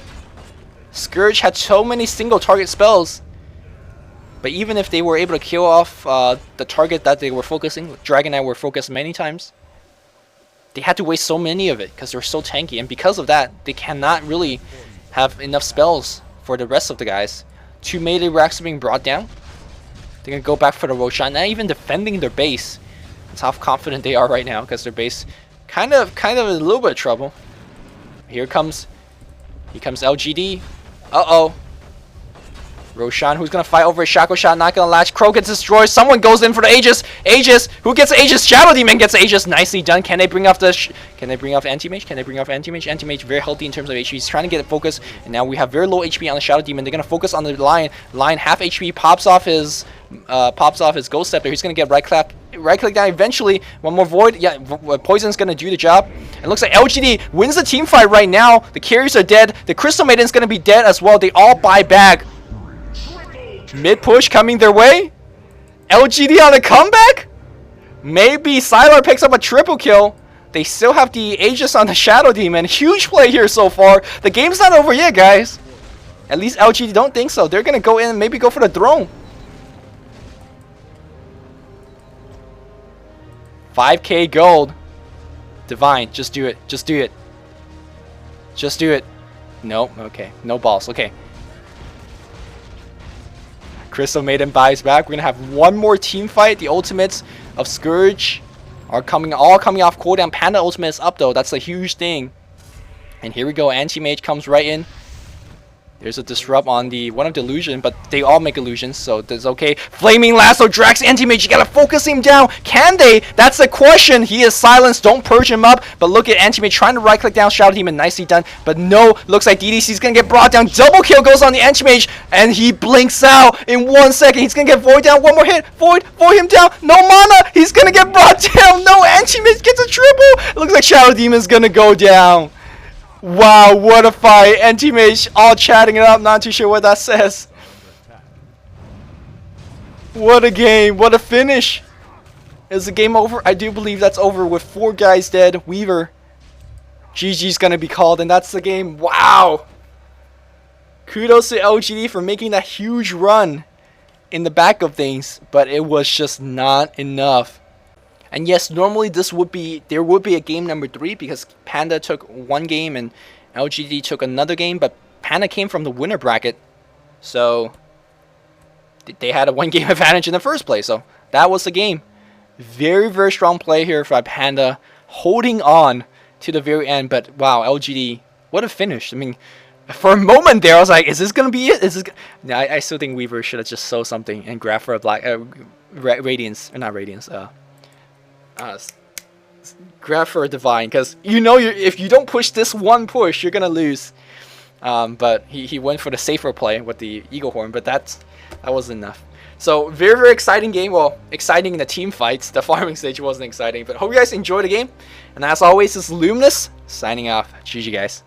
Scourge had so many single target spells. But even if they were able to kill off the target that they were focusing, Dragon Knight were focused many times, they had to waste so many of it because they're so tanky. And because of that, they cannot really have enough spells for the rest of the guys. 2 melee racks are being brought down. They're going to go back for the Roshan, not even defending their base. That's how confident they are right now because their base kind of in a little bit of trouble. Here comes LGD. Uh-oh. Roshan, who's gonna fight over a Shackle Shot, not gonna latch. Crow gets destroyed. Someone goes in for the Aegis. Aegis, who gets Aegis? Shadow Demon gets Aegis. Nicely done. Can they bring off the? Can they bring off Anti-Mage? Can they bring off Anti-Mage? Anti-Mage very healthy in terms of HP. He's trying to get it focused, and now we have very low HP on the Shadow Demon. They're gonna focus on the Lion. Lion half HP pops off his Ghost Scepter. He's gonna get right click down eventually. One more Void. Yeah, Poison's gonna do the job. It looks like LGD wins the team fight right now. The carriers are dead. The Crystal Maiden's gonna be dead as well. They all buy back. Mid push coming their way. LGD on a comeback. Maybe Sylar picks up a triple kill. They still have the Aegis on the Shadow Demon. Huge play here so far. The game's not over yet, guys. At least LGD don't think so. They're gonna go in and maybe go for the throne. 5k gold. Divine, just do it. Just do it. Just do it. No, okay. No balls. Okay. Crystal Maiden buys back. We're gonna have one more team fight. The ultimates of Scourge are all coming off cooldown. Panda ultimate is up though. That's a huge thing. And here we go. Anti-Mage comes right in. There's a disrupt on the one of the illusion, but they all make illusions, so that's okay. Flaming Lasso, Drax, Anti-Mage, you gotta focus him down. Can they? That's the question. He is silenced. Don't purge him up. But look at Anti-Mage trying to right click down Shadow Demon. Nicely done. But no, looks like DDC's gonna get brought down. Double kill goes on the Anti-Mage, and he blinks out in 1 second. He's gonna get Void down. One more hit. Void him down. No mana. He's gonna get brought down. No, Anti-Mage gets a triple. It looks like Shadow Demon's gonna go down. Wow, what a fight. Anti-Mage all chatting it up. Not too sure what that says. What a game. What a finish. Is the game over? I do believe that's over with 4 guys dead. Weaver. GG's going to be called, and that's the game. Wow. Kudos to LGD for making that huge run in the back of things, but it was just not enough. And yes, normally there would be a game number 3 because Panda took 1 game and LGD took another game, but Panda came from the winner bracket, so they had a 1 game advantage in the first place. So that was the game. Very, very strong play here by Panda, holding on to the very end. But wow, LGD, what a finish! I mean, for a moment there, I was like, "Is this gonna be it?" No, I still think Weaver should have just sold something and grabbed for a black Radiance, or not Radiance. Grab for a Divine, because if you don't push this one push, you're gonna lose. But he went for the safer play with the Eagle Horn, but that wasn't enough. So very, very exciting game. Well, exciting in the team fights. The farming stage wasn't exciting, but hope you guys enjoyed the game. And as always, this is Luminous signing off. GG guys.